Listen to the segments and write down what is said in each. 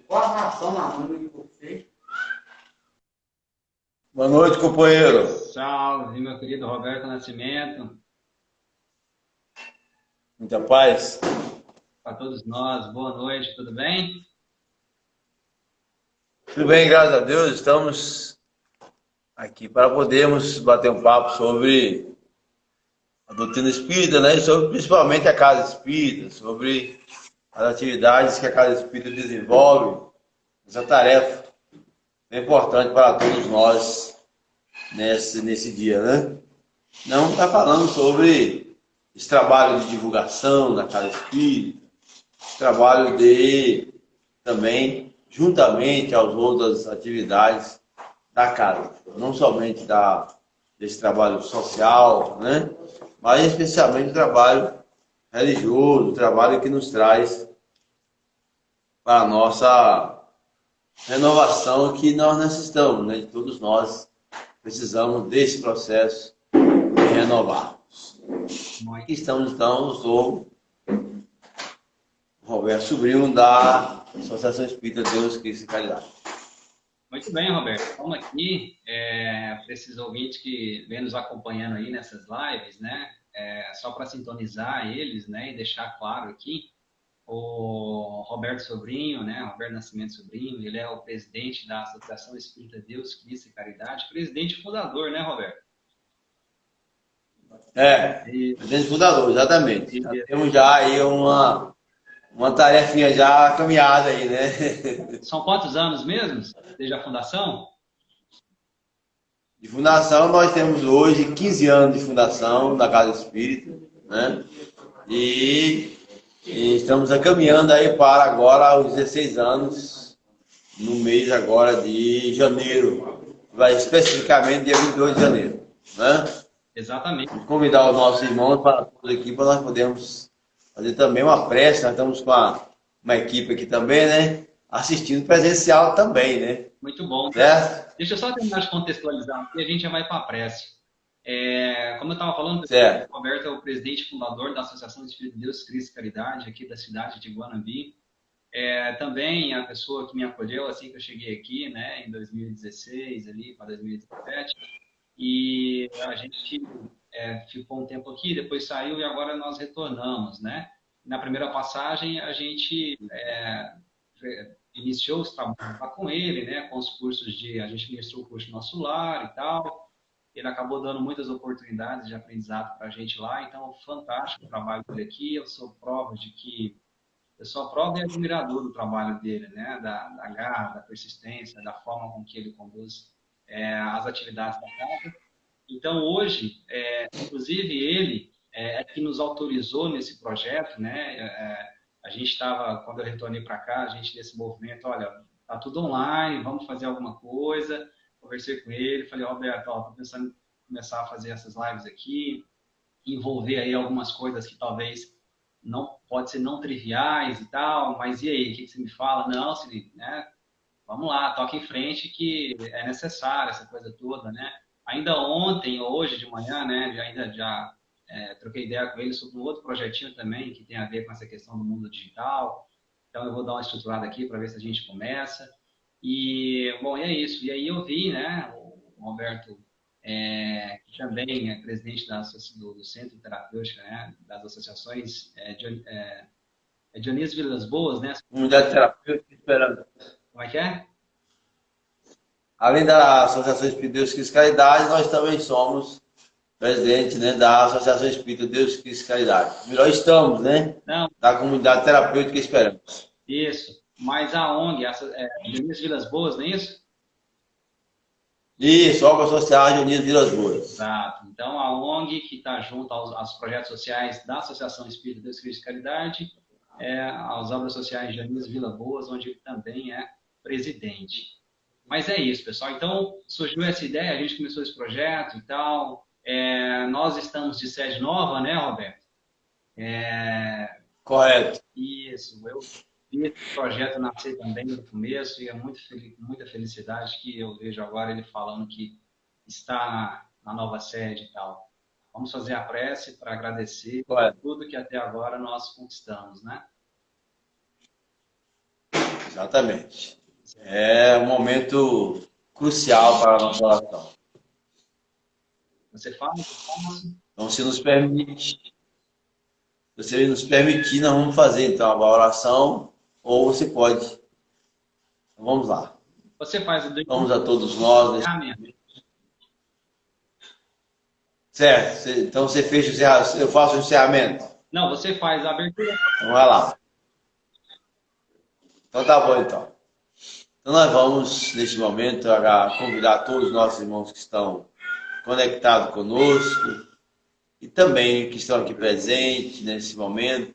Qual a ração na mão de vocês? Boa noite, companheiro. Salve, meu querido Roberto Nascimento, Muita paz. para todos nós. Boa noite, tudo bem? Tudo bem, graças a Deus. Estamos aqui para podermos bater um papo sobre a doutrina espírita, né? E sobre principalmente a casa espírita, sobre as atividades que a casa espírita desenvolve, essa tarefa é importante para todos nós nesse dia, né? Não está falando sobre esse trabalho de divulgação da casa espírita, trabalho de também, juntamente às outras atividades da casa, não somente desse trabalho social, né? Mas especialmente o trabalho religioso, o trabalho que nos traz para a nossa renovação que nós necessitamos, né? Todos nós precisamos desse processo de renovarmos. Aqui estamos, então, eu sou Roberto Sobrinho, da Associação Espírita Deus, Cristo e Caridade. Muito bem, Roberto. Estamos aqui para esses ouvintes que vêm nos acompanhando aí nessas lives, né? Só para sintonizar eles, né? E deixar claro aqui, o Roberto Sobrinho, né? Roberto Nascimento Sobrinho, ele é o presidente da Associação Espírita Deus, Cristo e Caridade, presidente fundador, né, Roberto? E, Presidente fundador, exatamente. Já e, temos já aí uma tarefinha já caminhada aí, né? São quantos anos mesmo desde a fundação? De fundação, nós temos hoje 15 anos de fundação da Casa Espírita, né? E estamos caminhando aí para agora os 16 anos, no mês agora de janeiro, vai especificamente dia 22 de janeiro, né? Exatamente. Vamos convidar os nossos irmãos para todos aqui, para nós podermos fazer também uma prece. Nós estamos com uma equipe aqui também, né? Assistindo presencial também, né? Muito bom. Certo? Deixa eu só terminar de contextualizar e a gente já vai para a prece. Como eu estava falando, Certo. o Roberto é o presidente fundador da Associação de Espírito de Deus, Cristo e Caridade, aqui da cidade de Guanambi. Também a pessoa que me acolheu assim que eu cheguei aqui, né, em 2016, ali para 2017. E a gente ficou um tempo aqui, depois saiu e agora nós retornamos, né? Na primeira passagem, a gente iniciou os trabalhos lá com ele, né? Com os cursos a gente ministrou o curso de Nosso Lar e tal. Ele acabou dando muitas oportunidades de aprendizado para a gente lá, então fantástico o trabalho dele aqui. Eu sou prova e admirador do trabalho dele, né? Da garra, da persistência, da forma com que ele conduz as atividades da casa. Então, hoje, inclusive ele que nos autorizou nesse projeto, né? A gente estava, quando eu retornei para cá, a gente nesse movimento, olha, tá tudo online, vamos fazer alguma coisa. Conversei com ele, falei, Roberto, estou pensando em começar a fazer essas lives aqui, envolver aí algumas coisas que talvez não pode ser não triviais e tal, mas e aí, o que você me fala? Não, Cine, né? Vamos lá, toca em frente que é necessário essa coisa toda, né? Ainda ontem, hoje de manhã, né, já troquei ideia com ele sobre um outro projetinho também que tem a ver com essa questão do mundo digital. Então eu vou dar uma estruturada aqui para ver se a gente começa. E, bom, é isso. E aí eu vi, né, o Roberto, que também é presidente do Centro Terapêutico, né, das associações Dionísio Vilas Boas, né? Comunidade terapêutica esperando. Como é que é? Além da Associação Espírita Deus, Cristo e Caridade, nós também somos presidente, né, da Associação Espírita Deus, Cristo e Caridade. Melhor estamos, né? Não, Da comunidade terapêutica esperamos. isso. Mas a ONG, Dionísio Vilas Boas, não é isso? Isso, Obra Social Dionísio Vilas Boas. Exato. Então, a ONG que está junto aos projetos sociais da Associação Espírita Deus, Cristo e Caridade, às obras sociais de Dionísio Vilas Boas, onde ele também é presidente. Mas é isso, pessoal. Então, surgiu essa ideia, a gente começou esse projeto e tal. Nós estamos de sede nova, né, Roberto? Correto. Isso, eu vi esse projeto nascer também no começo e é muita felicidade que eu vejo agora ele falando que está na nova sede e tal. Vamos fazer a prece para agradecer por Correto. tudo que até agora nós conquistamos, né? Exatamente. É um momento crucial para a nossa oração. Você fala? Então, se nos permite, se você nos permitir, nós vamos fazer então a oração, ou você pode. Então, vamos lá. Você faz o Vamos a todos nós. Certo. Então você fecha o encerramento. Eu faço o encerramento. Não, você faz a abertura. Então vai lá. Então tá bom então. Então nós vamos, neste momento, convidar todos os nossos irmãos que estão conectados conosco e também que estão aqui presentes nesse momento,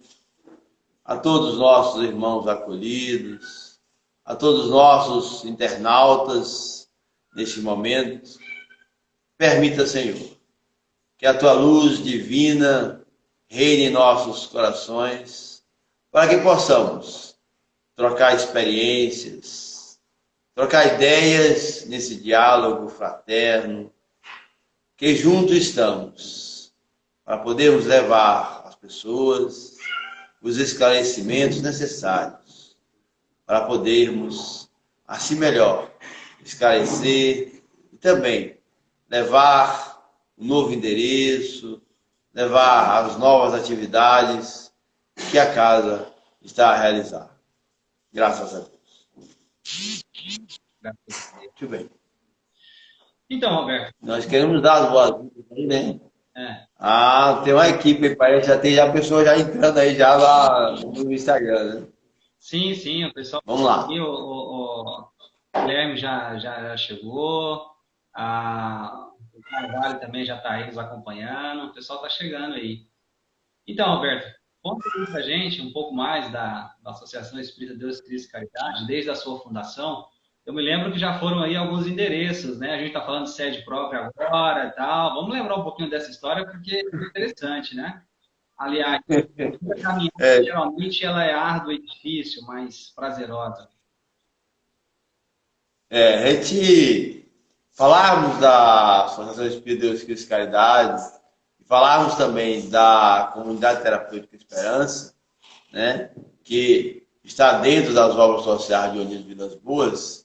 a todos os nossos irmãos acolhidos, a todos os nossos internautas neste momento. Permita, Senhor, que a tua luz divina reine em nossos corações, para que possamos trocar experiências, trocar ideias nesse diálogo fraterno, que juntos estamos, para podermos levar às pessoas os esclarecimentos necessários, para podermos, assim melhor, esclarecer e também levar um novo endereço, levar as novas atividades que a casa está a realizar. Graças a Deus. Muito bem. Então, Roberto. Nós queremos dar as boas-vindas aí, né? É. Tem uma equipe aí, parece já tem pessoa já entrando aí já lá no Instagram, né? Sim, o pessoal. Vamos lá. Aqui, o Guilherme já chegou. O Carvalho também já está aí nos acompanhando. O pessoal está chegando aí. Então, Alberto, conta aí pra gente um pouco mais da Associação Espírita Deus, Cristo e Caridade, desde a sua fundação. Eu me lembro que já foram aí alguns endereços, né? A gente está falando de sede própria agora e tal. Vamos lembrar um pouquinho dessa história, porque é interessante, né? Aliás, a caminhada, geralmente, ela é árdua e difícil, mas prazerosa. A gente falarmos da Associação Espírita Deus, Cristo e Caridade, falarmos também da Comunidade Terapêutica Esperança, né? Que está dentro das obras sociais de União de Vidas Boas,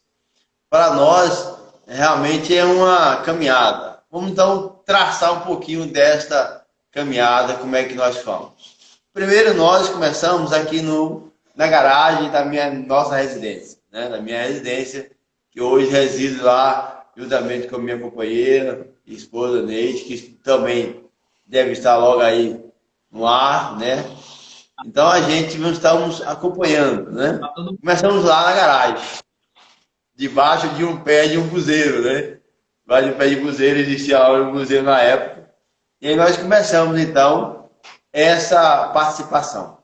para nós realmente é uma caminhada. Vamos então traçar um pouquinho desta caminhada, como é que nós fomos. Primeiro nós começamos aqui na garagem da nossa residência, né? Da minha residência, que hoje resido lá juntamente com a minha companheira e esposa Neide, que também deve estar logo aí no ar, né? Então a gente estamos acompanhando, né? Começamos lá na garagem, debaixo de um pé de um buzeiro, né? Debaixo de um pé de buzeiro, existia lá um buzeiro na época. E aí nós começamos, então, essa participação.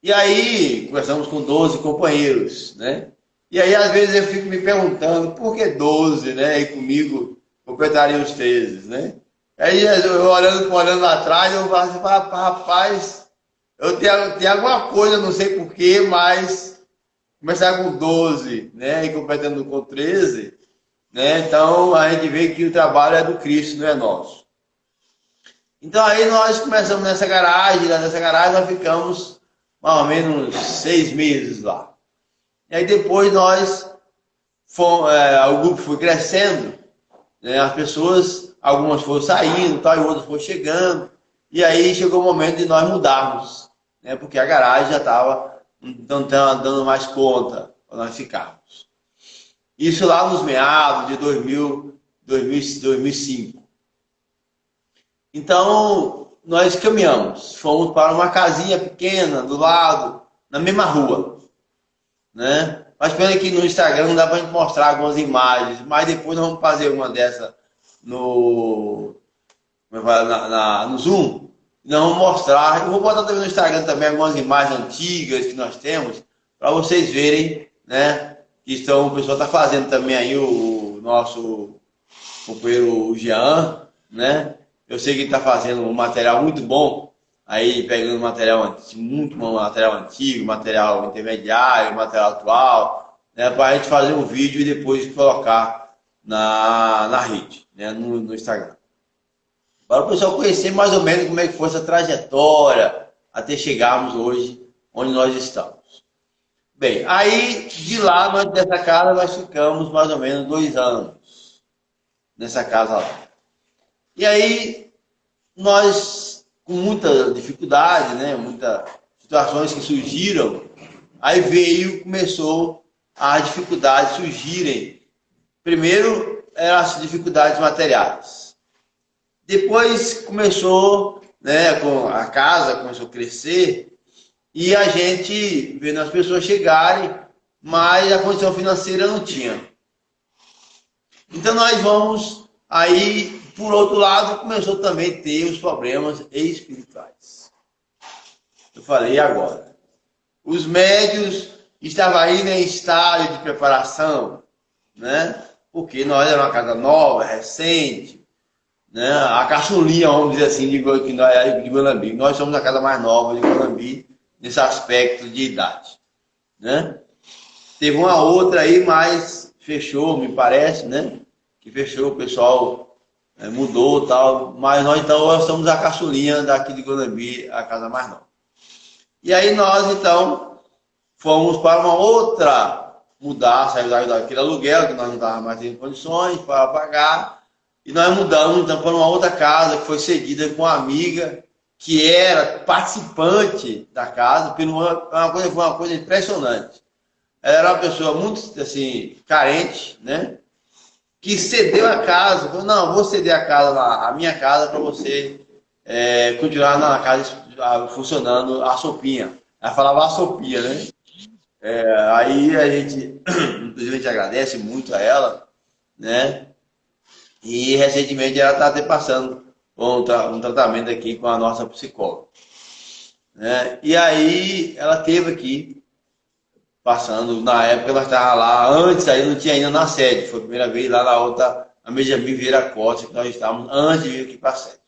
E aí, começamos com 12 companheiros, né? E aí, às vezes, eu fico me perguntando, por que 12, né? E comigo, completariam os 13, né? Aí, eu olhando lá atrás, eu falo assim, rapaz, eu tenho alguma coisa, não sei porquê, mas começar com 12, né? E completando com 13, né? Então, a gente vê que o trabalho é do Cristo, não é nosso. Então, aí nós começamos nessa garagem nós ficamos mais ou menos 6 meses lá. E aí depois nós fomos, o grupo foi crescendo, né? As pessoas, algumas foram saindo, tal, e outras foram chegando. E aí chegou o momento de nós mudarmos, né? Porque a garagem já estava não dando mais conta para nós ficarmos. Isso lá nos meados de 2005. Então, nós caminhamos, fomos para uma casinha pequena do lado, na mesma rua, né? Mas pena que no Instagram não dá para a gente mostrar algumas imagens, mas depois nós vamos fazer uma dessa no Zoom. Nós vamos mostrar, eu vou botar também no Instagram também algumas imagens antigas que nós temos, para vocês verem, né? Que o pessoal está fazendo também aí, o nosso companheiro Jean, né? Eu sei que ele está fazendo um material muito bom, aí pegando muito bom material antigo, material intermediário, material atual, né, para a gente fazer um vídeo e depois colocar na rede, né, no Instagram. Para o pessoal conhecer mais ou menos como é que foi essa trajetória até chegarmos hoje onde nós estamos. Bem, aí de lá, dessa casa, nós ficamos mais ou menos 2 anos nessa casa lá. E aí, nós, com muita dificuldade, né, muitas situações que surgiram, aí começou as dificuldades surgirem. Primeiro, eram as dificuldades materiais. Depois começou, né, com a casa começou a crescer e a gente vendo as pessoas chegarem, mas a condição financeira não tinha. Então nós vamos aí, por outro lado, começou também a ter os problemas espirituais. Eu falei, e agora? Os médios estavam ainda em estágio de preparação, né? Porque nós era uma casa nova, recente, né? A caçulinha, vamos dizer assim, de Guanambi. Nós somos a casa mais nova de Guanambi nesse aspecto de idade, né? Teve uma outra aí, mas fechou, me parece, né? Que fechou, o pessoal mudou e tal. Mas nós então nós somos a caçulinha daqui de Guanambi, a casa mais nova. E aí nós então fomos para uma outra saiu daquele aluguel que nós não estávamos mais em condições para pagar. E nós mudamos então para uma outra casa que foi cedida com uma amiga que era participante da casa. Foi uma coisa impressionante. Ela era uma pessoa muito assim, carente, né? Que cedeu a casa. Falou, não, vou ceder a casa lá, a minha casa, para você continuar na casa funcionando a sopinha. Ela falava a sopinha, né? Aí a gente, inclusive, a gente agradece muito a ela, né? E recentemente ela está até passando um tratamento aqui com a nossa psicóloga, né? E aí ela esteve aqui passando, na época ela estava lá, antes aí não tinha ainda na sede, foi a primeira vez lá na outra, a Benjamin Vieira Costa, que nós estávamos antes de vir aqui para a sede.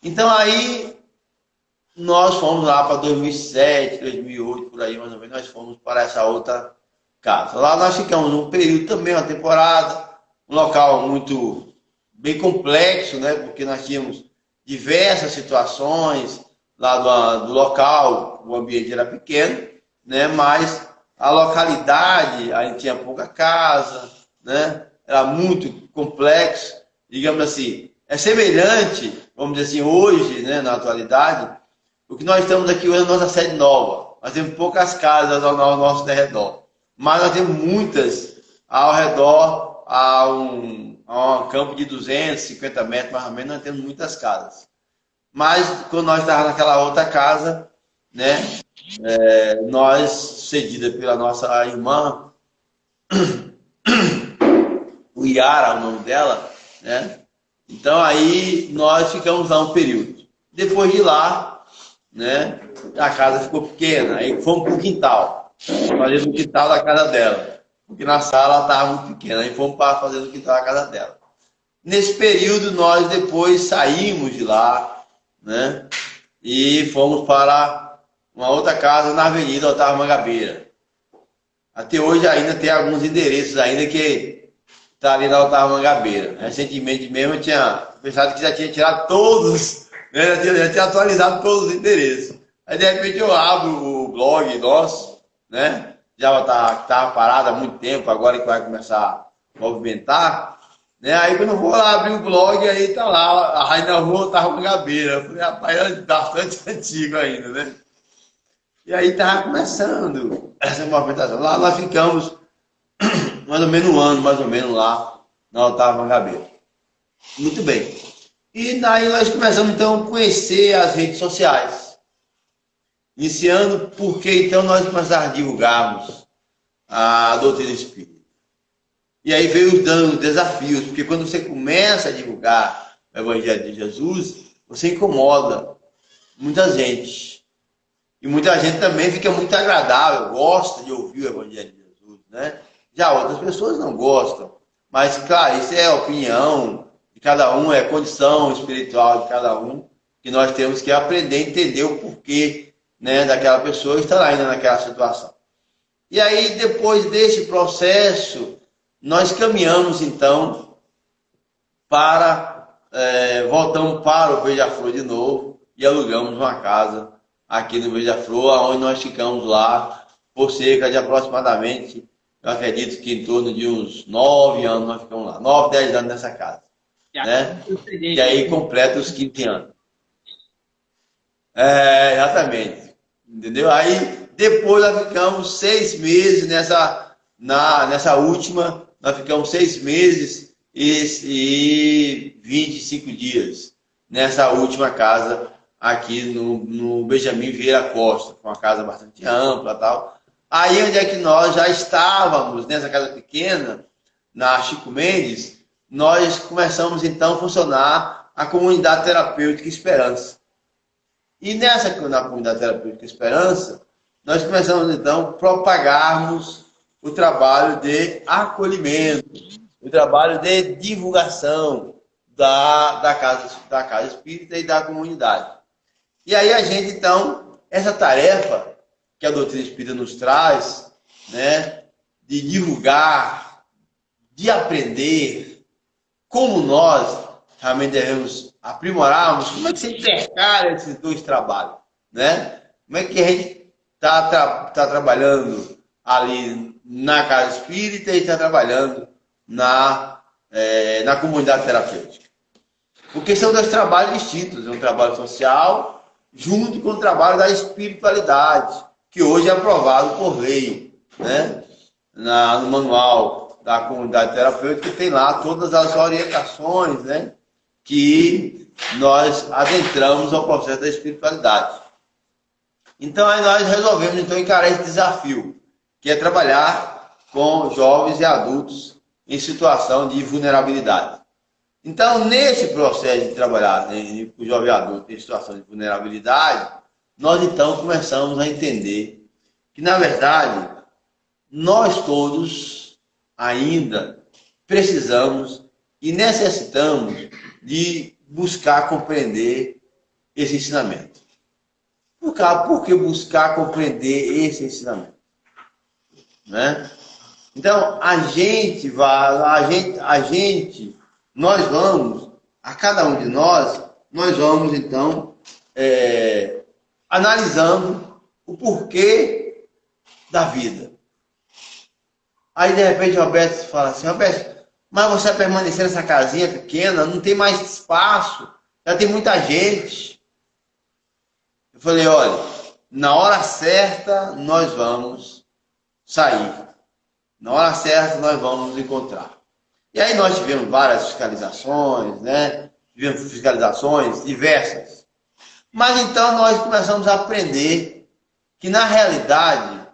Então aí nós fomos lá para 2007, 2008, por aí mais ou menos, nós fomos para essa outra casa. Lá nós ficamos um período também, uma temporada, um local muito bem complexo, né? Porque nós tínhamos diversas situações lá do local, o ambiente era pequeno, né? Mas a localidade, a gente tinha pouca casa, né? Era muito complexo, digamos assim. É semelhante, vamos dizer assim, hoje, né, na atualidade, o que nós estamos aqui hoje é a nossa sede nova. Nós temos poucas casas ao nosso redor, mas nós temos muitas ao redor, a um campo de 250 metros, mais ou menos, nós temos muitas casas. Mas quando nós estávamos naquela outra casa, né, nós, cedida pela nossa irmã, o Iara, o nome dela, né? Então aí nós ficamos lá um período. Depois de lá, né, a casa ficou pequena, aí fomos para o quintal, fazer no quintal da casa dela, porque na sala estava muito pequena, aí fomos para fazer no quintal da casa dela. Nesse período nós depois saímos de lá, né, e fomos para uma outra casa na Avenida Otávio Mangabeira. Até hoje ainda tem alguns endereços ainda que está ali na Otávio Mangabeira. Recentemente mesmo eu tinha pensado que já tinha tirado todos, né? Já tinha atualizado todos os endereços. Aí de repente eu abro o blog nosso, né? Já estava parado há muito tempo, agora que vai começar a movimentar, né? Aí quando eu vou lá abrir o blog, aí tá lá, aí na rua Otávio Mangabeira. Eu falei, rapaz, é bastante antigo ainda, né? E aí estava começando essa movimentação. Lá nós ficamos mais ou menos um ano, mais ou menos lá na Otávio Mangabeira. Muito bem. E daí nós começamos então a conhecer as redes sociais. Iniciando porque então nós começamos a divulgarmos a doutrina espírita. E aí veio os desafios, porque quando você começa a divulgar o Evangelho de Jesus, você incomoda muita gente. E muita gente também fica muito agradável, gosta de ouvir o Evangelho de Jesus, né? Já outras pessoas não gostam. Mas, claro, isso é a opinião de cada um, é a condição espiritual de cada um, que nós temos que aprender a entender o porquê, né, daquela pessoa estar ainda naquela situação. E aí, depois desse processo, nós caminhamos, então, voltamos para o Beija-Flor de novo e alugamos uma casa aqui no Beija-Flor, onde nós ficamos lá por cerca de aproximadamente, eu acredito que em torno de uns 9 anos nós ficamos lá. 9, 10 anos nessa casa. Né? E aí completa os 15 anos. Exatamente. Entendeu? Aí depois nós ficamos 6 meses nessa última, nós ficamos 6 meses e 25 dias nessa última casa aqui no Benjamin Vieira Costa, com uma casa bastante ampla e tal. Aí onde é que nós já estávamos, nessa casa pequena, na Chico Mendes, nós começamos então a funcionar a comunidade terapêutica Esperança. E na comunidade terapêutica Esperança, nós começamos então a propagarmos o trabalho de acolhimento, o trabalho de divulgação da casa espírita e da comunidade. E aí a gente então, essa tarefa que a doutrina espírita nos traz, né, de divulgar, de aprender como nós realmente devemos aprimorarmos, como é que se intercala esses dois trabalhos, né? Como é que a gente está trabalhando ali na casa espírita e está trabalhando na comunidade terapêutica. Porque são dois trabalhos distintos, é um trabalho social junto com o trabalho da espiritualidade, que hoje é aprovado por lei, né? No manual da comunidade terapêutica tem lá todas as orientações, né, que nós adentramos ao processo da espiritualidade. Então aí nós resolvemos então encarar esse desafio, que é trabalhar com jovens e adultos em situação de vulnerabilidade. Então, nesse processo de trabalhar com jovem e adulto em situação de vulnerabilidade, nós então começamos a entender que, na verdade, nós todos ainda precisamos e necessitamos de buscar compreender esse ensinamento. Por que buscar compreender esse ensinamento? Né? Então, nós vamos, a cada um de nós vamos então analisando o porquê da vida. Aí, de repente, o Roberto fala assim, Roberto, mas você vai permanecer nessa casinha pequena, não tem mais espaço, já tem muita gente. Eu falei, olha, na hora certa nós vamos sair. Na hora certa nós vamos nos encontrar. E aí nós tivemos várias fiscalizações, né? Tivemos fiscalizações diversas. Mas então nós começamos a aprender que, na realidade,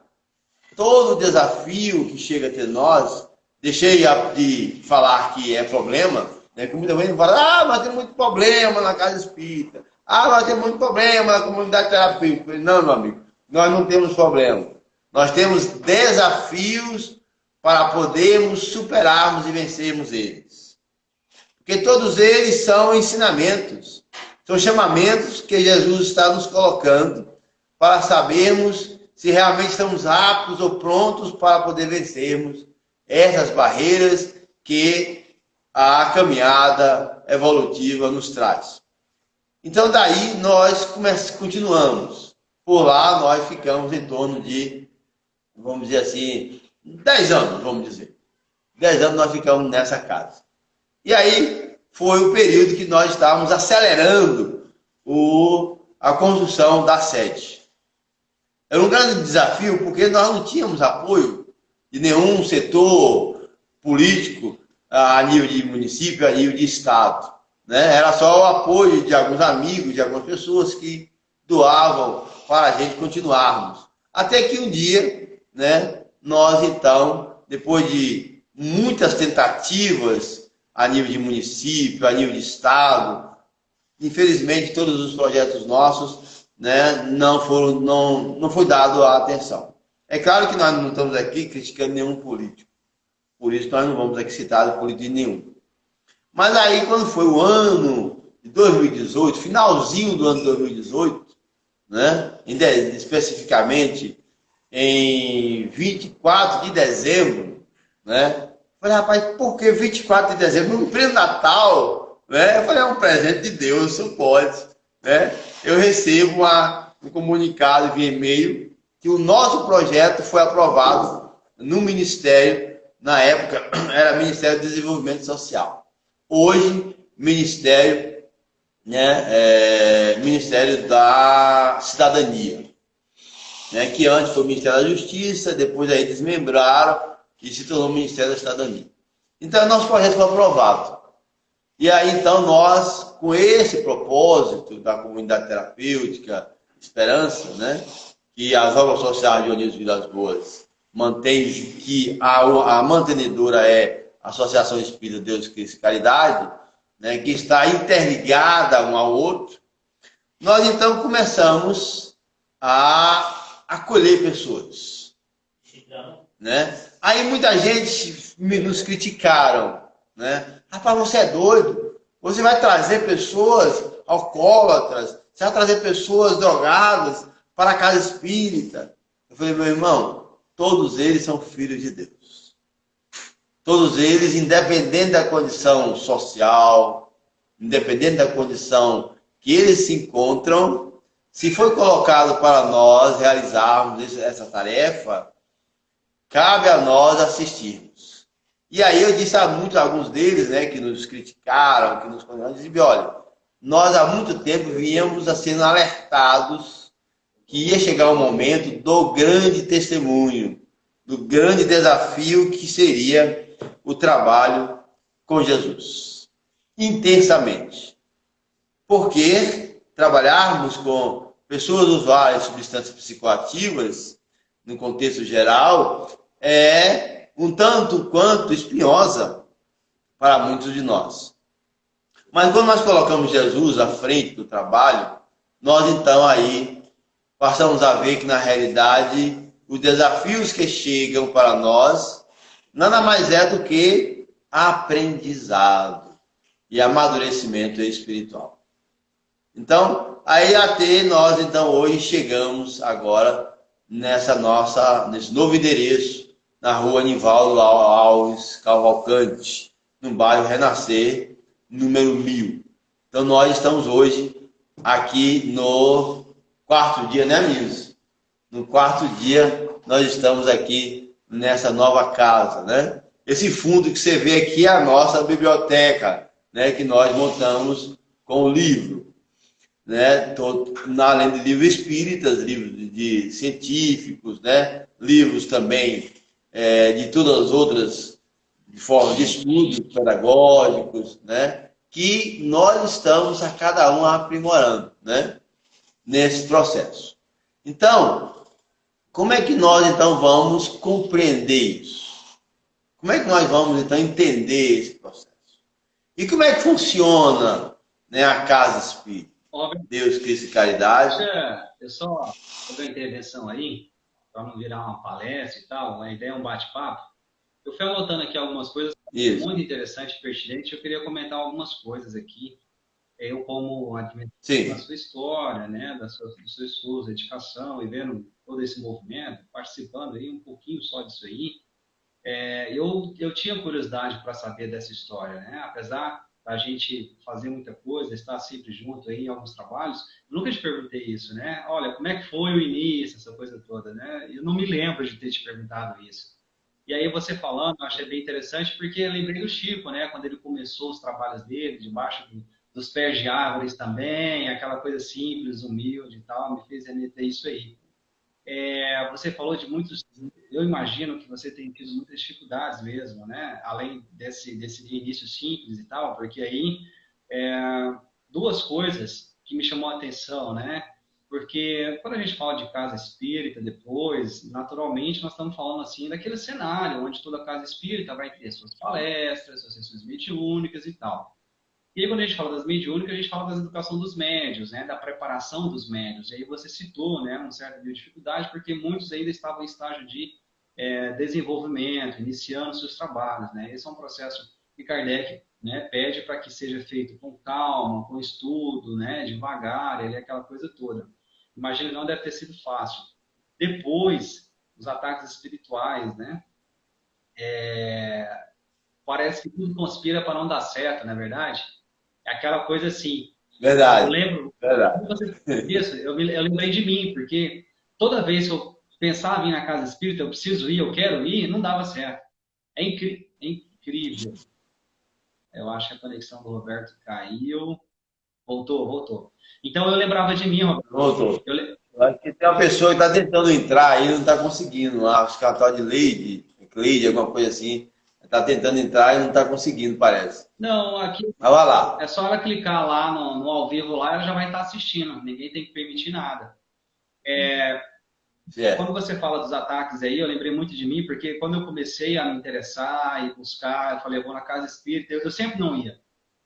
todo desafio que chega até nós, deixei de falar que é problema, né? Que muita gente fala, mas tem muito problema na casa espírita. Mas tem muito problema na comunidade terapêutica. Não, meu amigo, nós não temos problema. Nós temos desafios para podermos superarmos e vencermos eles. Porque todos eles são ensinamentos, são chamamentos que Jesus está nos colocando para sabermos se realmente estamos aptos ou prontos para poder vencermos essas barreiras que a caminhada evolutiva nos traz. Então, daí nós continuamos. Por lá, nós ficamos em torno de, vamos dizer assim, 10 anos, vamos dizer. 10 anos nós ficamos nessa casa. E aí foi o período que nós estávamos acelerando a construção da sede. Era um grande desafio, porque nós não tínhamos apoio de nenhum setor político a nível de município, a nível de estado. Né? Era só o apoio de alguns amigos, de algumas pessoas que doavam para a gente continuarmos. Até que um dia, né, nós então, depois de muitas tentativas a nível de município, a nível de estado, infelizmente todos os projetos nossos, né, não foi dado a atenção. É claro que nós não estamos aqui criticando nenhum político. Por isso nós não vamos aqui citar político nenhum. Mas aí, quando foi o ano de 2018, finalzinho do ano de 2018, né, especificamente em 24 de dezembro, né, eu falei, rapaz, por que 24 de dezembro? No pleno Natal, né? Eu falei, é um presente de Deus, isso pode. Né? Eu recebo um comunicado via e-mail que o nosso projeto foi aprovado no Ministério, na época era Ministério do Desenvolvimento Social. Hoje, Ministério, né, Ministério da Cidadania, né, que antes foi o Ministério da Justiça, depois aí desmembraram e se tornou o Ministério da Cidadania. Então, nosso projeto foi aprovado. E aí, então, nós, com esse propósito da comunidade terapêutica, Esperança, né, que as obras sociais de Unidos Vilas Boas mantém que a mantenedora é a Associação Espírita Deus, Cristo e Caridade, né, que está interligada um ao outro, nós, então, começamos a acolher pessoas, né? Aí muita gente nos criticaram, né? Rapaz, você é doido? Você vai trazer pessoas alcoólatras, você vai trazer pessoas drogadas para a casa espírita? Eu falei, meu irmão, todos eles são filhos de Deus. Todos eles, independente da condição social, independente da condição que eles se encontram, se foi colocado para nós realizarmos essa tarefa, cabe a nós assistirmos. E aí eu disse a alguns deles, né, que nos criticaram, que nos condenaram, disse, olha, nós há muito tempo viemos a sendo alertados que ia chegar o momento do grande testemunho, do grande desafio que seria o trabalho com Jesus. Intensamente. Porque trabalharmos com pessoas usuárias de substâncias psicoativas, no contexto geral, é um tanto quanto espinhosa para muitos de nós. Mas quando nós colocamos Jesus à frente do trabalho, nós então aí passamos a ver que na realidade os desafios que chegam para nós nada mais é do que aprendizado e amadurecimento espiritual. Então, aí até nós então hoje chegamos agora nesse novo endereço, na rua Nivaldo Alves Cavalcante, no bairro Renascer, número 1000. Então nós estamos hoje aqui no quarto dia, né, amigos? No quarto dia nós estamos aqui nessa nova casa, né? Esse fundo que você vê aqui é a nossa biblioteca, né, que nós montamos com o livro, né? Além de livros espíritas, livros de científicos, né? Livros também de todas as outras formas de estudos pedagógicos, né? Que nós estamos a cada um aprimorando, né? Nesse processo. Então, como é que nós então vamos compreender isso? Como é que nós vamos então entender esse processo? E como é que funciona, né, a casa espírita? Deus, Cristo e Caridade. Eu só sobre a intervenção aí, para não virar uma palestra e tal, a ideia é um bate-papo. Eu fui anotando aqui algumas coisas muito interessantes e pertinentes. Eu queria comentar algumas coisas aqui. Eu, como administrador da sua história, né, do seu estudo, dedicação, e vendo todo esse movimento, participando aí um pouquinho só disso aí, eu tinha curiosidade para saber dessa história, né? Apesar da gente fazer muita coisa, estar sempre junto aí em alguns trabalhos, eu nunca te perguntei isso, né? Olha, como é que foi o início, essa coisa toda, né? Eu não me lembro de ter te perguntado isso. E aí você falando, eu achei bem interessante, porque eu lembrei do Chico, né? Quando ele começou os trabalhos dele, debaixo dos pés de árvores também, aquela coisa simples, humilde e tal, me fez remeter isso aí. Você falou de muitos... Eu imagino que você tem tido muitas dificuldades mesmo, né? Além desse início simples e tal, porque aí duas coisas que me chamou a atenção, né? Porque quando a gente fala de casa espírita depois, naturalmente nós estamos falando assim daquele cenário onde toda casa espírita vai ter suas palestras, suas sessões mediúnicas e tal. E aí, quando a gente fala das mediúnicas, a gente fala da educação dos médios, né, da preparação dos médios. E aí você citou, né, um certo nível de dificuldade, porque muitos ainda estavam em estágio de desenvolvimento, iniciando seus trabalhos, né? Esse é um processo que Kardec, né, pede para que seja feito com calma, com estudo, né, devagar, aquela coisa toda. Imagino que não deve ter sido fácil. Depois, os ataques espirituais, né? Parece que tudo conspira para não dar certo, não é verdade? É aquela coisa assim. Verdade. Eu lembro, verdade. Quando você disse isso, eu lembrei de mim, porque toda vez que eu pensava em ir na casa espírita, eu preciso ir, eu quero ir, não dava certo. É incrível. Eu acho que a conexão do Roberto caiu. Voltou. Então eu lembrava de mim, Roberto. Voltou. Eu acho que tem uma pessoa que está tentando entrar aí e não está conseguindo. Acho que é uma tal de Leide, alguma coisa assim. Está tentando entrar e não está conseguindo, parece. Não, aqui Mas vai lá. é só ela clicar lá no ao vivo lá, ela já vai estar assistindo. Ninguém tem que permitir nada. Quando você fala dos ataques aí, eu lembrei muito de mim, porque quando eu comecei a me interessar e buscar, eu falei, eu vou na casa espírita, eu sempre não ia.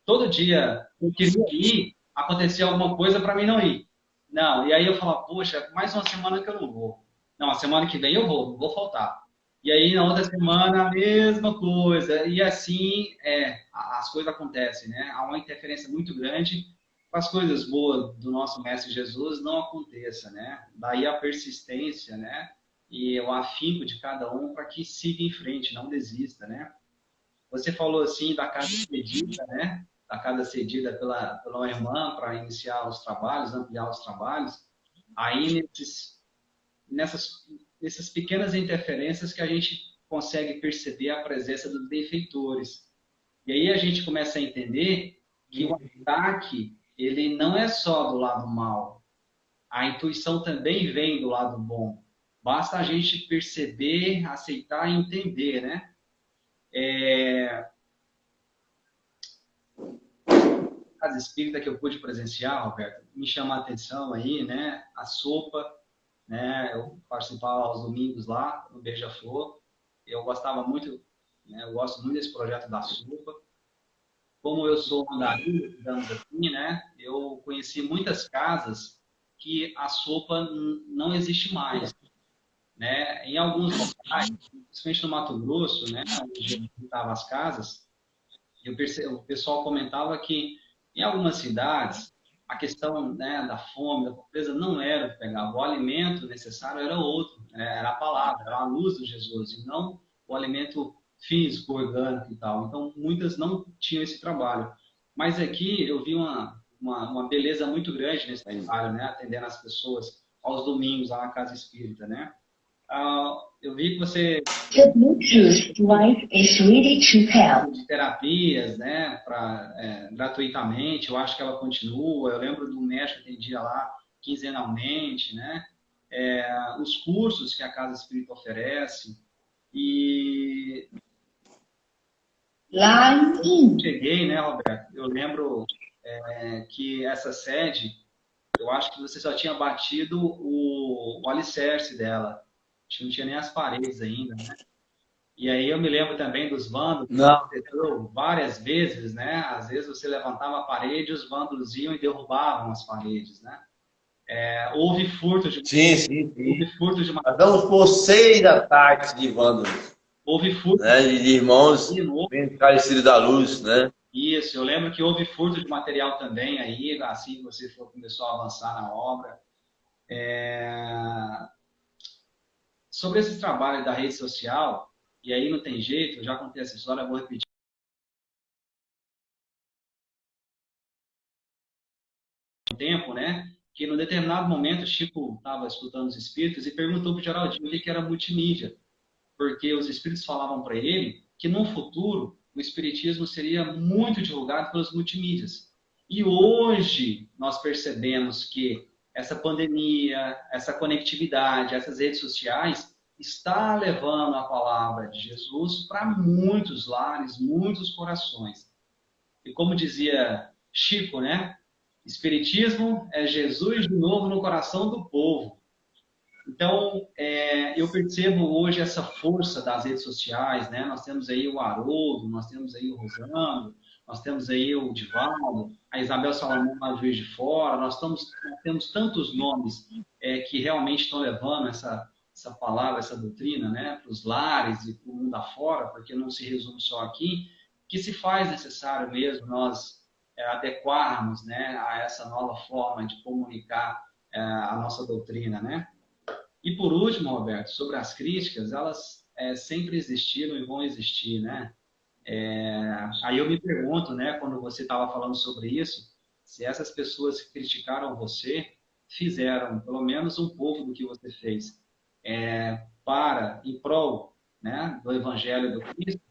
Todo dia eu queria ir, acontecia alguma coisa para mim não ir. Não, e aí eu falava, poxa, mais uma semana que eu não vou. Não, a semana que vem eu vou, não vou faltar. E aí na outra semana a mesma coisa. E assim as coisas acontecem, né? Há uma interferência muito grande para as coisas boas do nosso Mestre Jesus não aconteça, né? Daí a persistência, né? E o afinco de cada um para que siga em frente, não desista, né? Você falou assim da casa cedida, né? Da casa cedida pela uma irmã para iniciar os trabalhos, ampliar os trabalhos. Aí nessas pequenas interferências que a gente consegue perceber a presença dos benfeitores. E aí a gente começa a entender que o ataque ele não é só do lado mal. A intuição também vem do lado bom. Basta a gente perceber, aceitar e entender, né? Casa espírita que eu pude presenciar, Roberto, me chama a atenção aí, né? A sopa, né? Eu participava aos domingos lá no Beija-Flor. Eu gostava muito, né? Eu gosto muito desse projeto da sopa. Como eu sou mandarim, digamos assim, né? Eu conheci muitas casas que a sopa não existe mais, né? Em alguns locais, principalmente no Mato Grosso, né? Onde eu visitava as casas, o pessoal comentava que em algumas cidades a questão, né, da fome, da pobreza não era o que pegava. O alimento necessário era outro, né? Era a palavra, era a luz de Jesus, e não o alimento físico, orgânico e tal. Então, muitas não tinham esse trabalho. Mas aqui eu vi uma beleza muito grande nesse trabalho, né? Atendendo as pessoas aos domingos lá na Casa Espírita, né? Eu vi que você The Bluetooth device is ready to pair. de terapias, né, gratuitamente. Eu acho que ela continua. Eu lembro do médico que atendia lá quinzenalmente, né? Os cursos que a Casa Espírita oferece. E Line in. cheguei, né, Roberto? Eu lembro que essa sede, eu acho que você só tinha batido o alicerce dela. Acho que não tinha nem as paredes ainda, né? E aí eu me lembro também dos vândalos, Não. várias vezes, né? Às vezes você levantava a parede, os vândalos iam e derrubavam as paredes, né? Houve furto de Sim. houve furto de Nós vamos por 6 ataques de vândalos, houve furto né? De irmãos de novo. bem esclarecidos da luz, né? Isso, eu lembro que houve furto de material também aí, assim que você começou a avançar na obra. Sobre esse trabalho da rede social, e aí não tem jeito, eu já contei essa história, eu vou repetir. Tempo, né? Que num determinado momento o Chico estava escutando os espíritos e perguntou para o Geraldinho o que era multimídia, porque os espíritos falavam para ele que no futuro o espiritismo seria muito divulgado pelas multimídias. E hoje nós percebemos que essa pandemia, essa conectividade, essas redes sociais está levando a palavra de Jesus para muitos lares, muitos corações. E como dizia Chico, né? Espiritismo é Jesus de novo no coração do povo. Então, eu percebo hoje essa força das redes sociais, né? Nós temos aí o Haroldo, nós temos aí o Rosando, nós temos aí o Divaldo, a Isabel Salomão lá do Juiz de Fora, nós temos tantos nomes que realmente estão levando essa palavra, essa doutrina, né? Para os lares e para o mundo afora, porque não se resume só aqui, que se faz necessário mesmo nós adequarmos, né, a essa nova forma de comunicar a nossa doutrina, né? E por último, Roberto, sobre as críticas, elas sempre existiram e vão existir, né? Aí eu me pergunto, né, quando você estava falando sobre isso, se essas pessoas que criticaram você fizeram pelo menos um pouco do que você fez. em prol, né, do Evangelho do Cristo,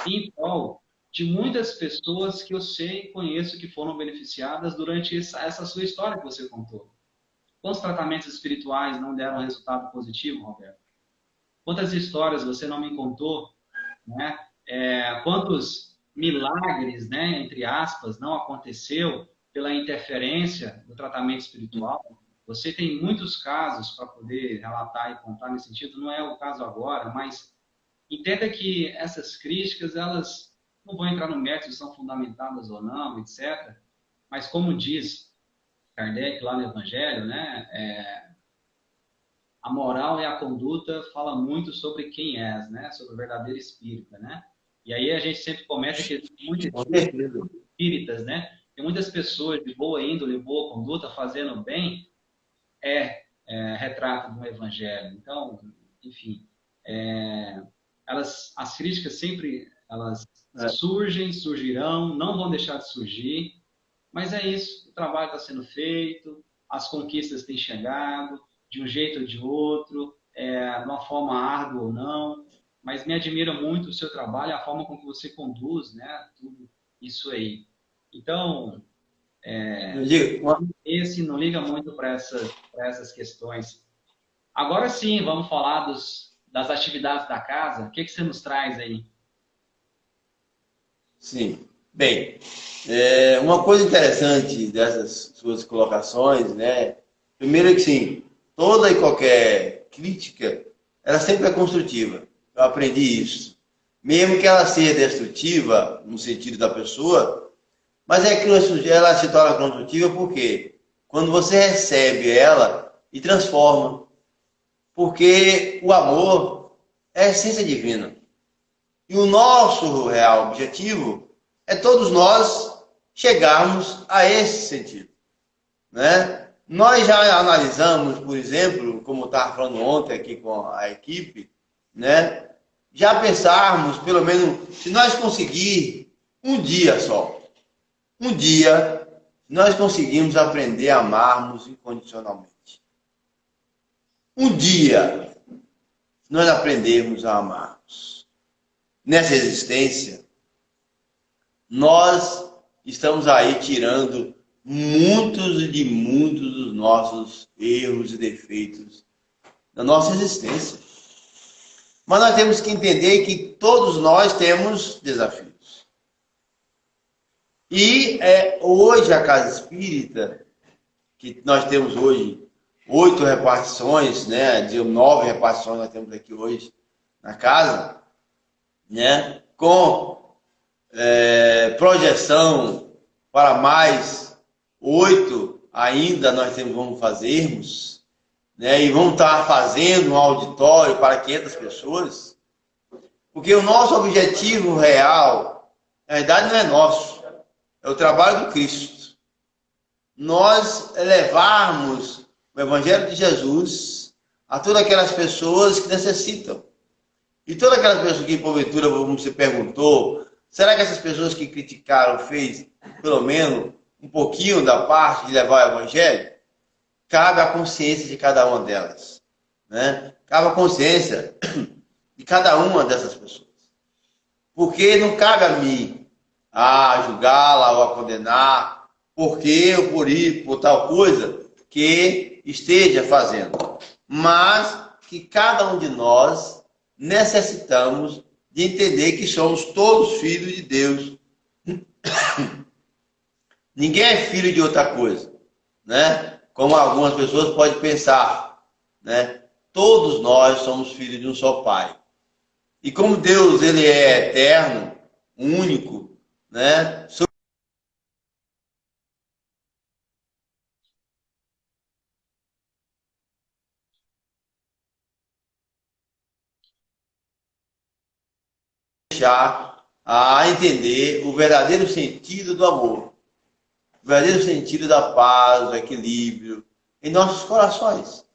e em prol de muitas pessoas que eu sei e conheço que foram beneficiadas durante essa sua história que você contou. Quantos tratamentos espirituais não deram resultado positivo, Roberto? Quantas histórias você não me contou, né? Quantos milagres, né, entre aspas, não aconteceu pela interferência do tratamento espiritual? Você tem muitos casos para poder relatar e contar nesse sentido, não é o caso agora, mas entenda que essas críticas, elas não vão entrar no mérito se são fundamentadas ou não, etc. Mas como diz Kardec lá no Evangelho, né, a moral e a conduta fala muito sobre quem és, né, sobre o verdadeiro espírita, né? E aí a gente sempre comenta que muitos espíritas, né, tem muitas pessoas de boa índole, boa conduta, fazendo bem, retrato do Evangelho. Então, enfim, as críticas sempre surgirão, não vão deixar de surgir, mas é isso, o trabalho está sendo feito, as conquistas têm chegado, de um jeito ou de outro, de uma forma árdua ou não, mas me admira muito o seu trabalho, a forma com que você conduz, né, tudo isso aí. Então, esse não liga muito para essas questões. Agora sim, vamos falar das atividades da casa. O que você nos traz aí? Sim. Bem, uma coisa interessante dessas suas colocações, né? Primeiro é que, sim, toda e qualquer crítica, ela sempre é construtiva. Eu aprendi isso. Mesmo que ela seja destrutiva, no sentido da pessoa, mas é que ela se torna construtiva porque quando você recebe ela e transforma. Porque o amor é a essência divina. E o nosso real objetivo é todos nós chegarmos a esse sentido, né? Nós já analisamos, por exemplo, como eu estava falando ontem aqui com a equipe, né? Já pensarmos, pelo menos, se nós conseguir um dia só, nós conseguimos aprender a amarmos incondicionalmente. Um dia, nós aprendemos a amarmos. Nessa existência, nós estamos aí tirando muitos dos nossos erros e defeitos da nossa existência. Mas nós temos que entender que todos nós temos desafios. E hoje a Casa Espírita, que nós temos hoje 8 repartições, né, de 9 repartições nós temos aqui hoje na casa, né, com projeção para mais 8 ainda vamos fazermos, né, e vamos estar fazendo um auditório para 500 pessoas, porque o nosso objetivo real, na verdade, não é nosso, é o trabalho do Cristo. Nós levarmos o Evangelho de Jesus a todas aquelas pessoas que necessitam. E todas aquelas pessoas que, porventura, você perguntou, será que essas pessoas que criticaram fez, pelo menos, um pouquinho da parte de levar o Evangelho? Cabe à consciência de cada uma delas, né? Cabe à consciência de cada uma dessas pessoas. Porque não cabe a mim a julgá-la ou a condenar, porque ou por tal coisa que esteja fazendo, mas que cada um de nós necessitamos de entender que somos todos filhos de Deus. Ninguém é filho de outra coisa, né? Como algumas pessoas podem pensar, né? Todos nós somos filhos de um só Pai. E como Deus, ele é eterno, único, né? A entender o verdadeiro sentido do amor, o verdadeiro sentido da paz, do equilíbrio em nossos corações.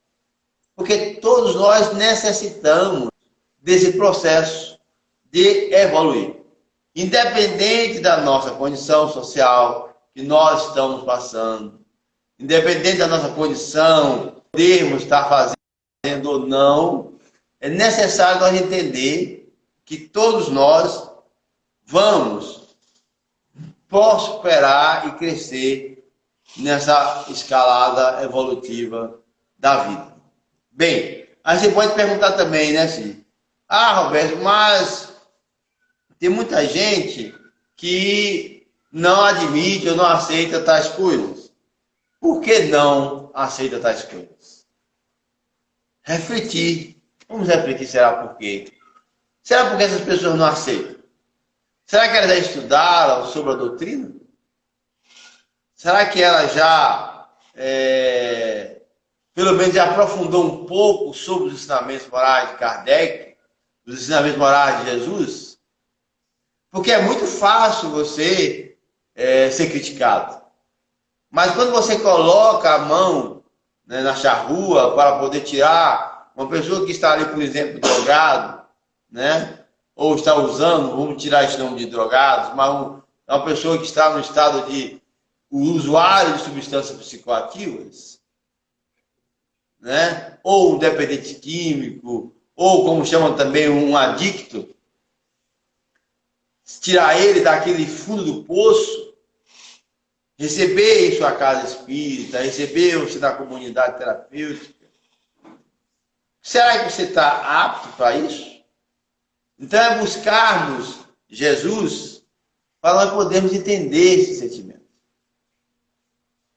Porque todos nós necessitamos desse processo de evoluir. Independente da nossa condição social que nós estamos passando, independente da nossa condição, podermos estar fazendo ou não, é necessário nós entender que todos nós vamos prosperar e crescer nessa escalada evolutiva da vida. Bem, aí você pode perguntar também, né, assim, Roberto, mas tem muita gente que não admite ou não aceita tais coisas. Por que não aceita tais coisas? Refletir. Vamos refletir, será por quê? Será porque essas pessoas não aceitam? Será que elas já estudaram sobre a doutrina? Será que elas já, pelo menos, já aprofundou um pouco sobre os ensinamentos morais de Kardec, os ensinamentos morais de Jesus? Porque é muito fácil você ser criticado. Mas quando você coloca a mão, né, na charrua para poder tirar uma pessoa que está ali, por exemplo, drogado, né, ou está usando, vamos tirar esse nome de drogados, mas uma pessoa que está no estado de usuário de substâncias psicoativas, né, ou um dependente químico, ou como chamam também um adicto, tirar ele daquele fundo do poço, receber em sua casa espírita, receber você na comunidade terapêutica. Será que você está apto para isso? Então é buscarmos Jesus para nós podermos entender esse sentimento.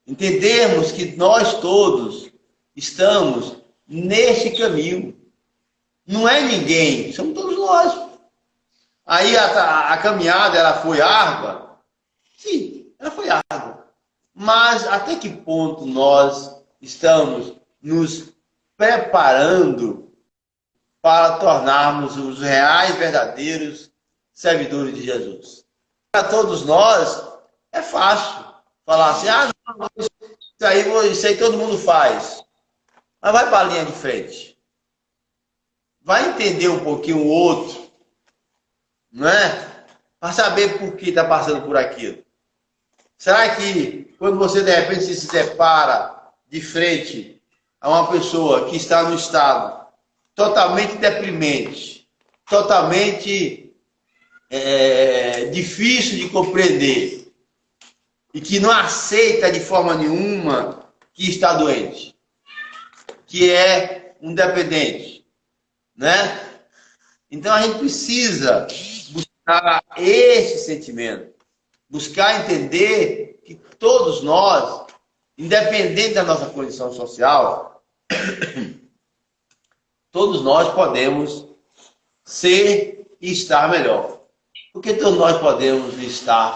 Entendermos que nós todos estamos neste caminho. Não é ninguém, somos todos nós. Aí a caminhada, ela foi árdua? Sim, ela foi árdua. Mas até que ponto nós estamos nos preparando para tornarmos os reais, verdadeiros servidores de Jesus? Para todos nós, é fácil falar assim, isso aí todo mundo faz. Mas vai para a linha de frente. Vai entender um pouquinho o outro, não é? Para saber por que está passando por aquilo. Será que quando você de repente se depara de frente a uma pessoa que está no estado totalmente deprimente, totalmente difícil de compreender e que não aceita de forma nenhuma que está doente, que é um dependente, né? Então a gente precisa buscar esse sentimento, buscar entender que todos nós, independente da nossa condição social, todos nós podemos ser e estar melhor. Porque todos nós podemos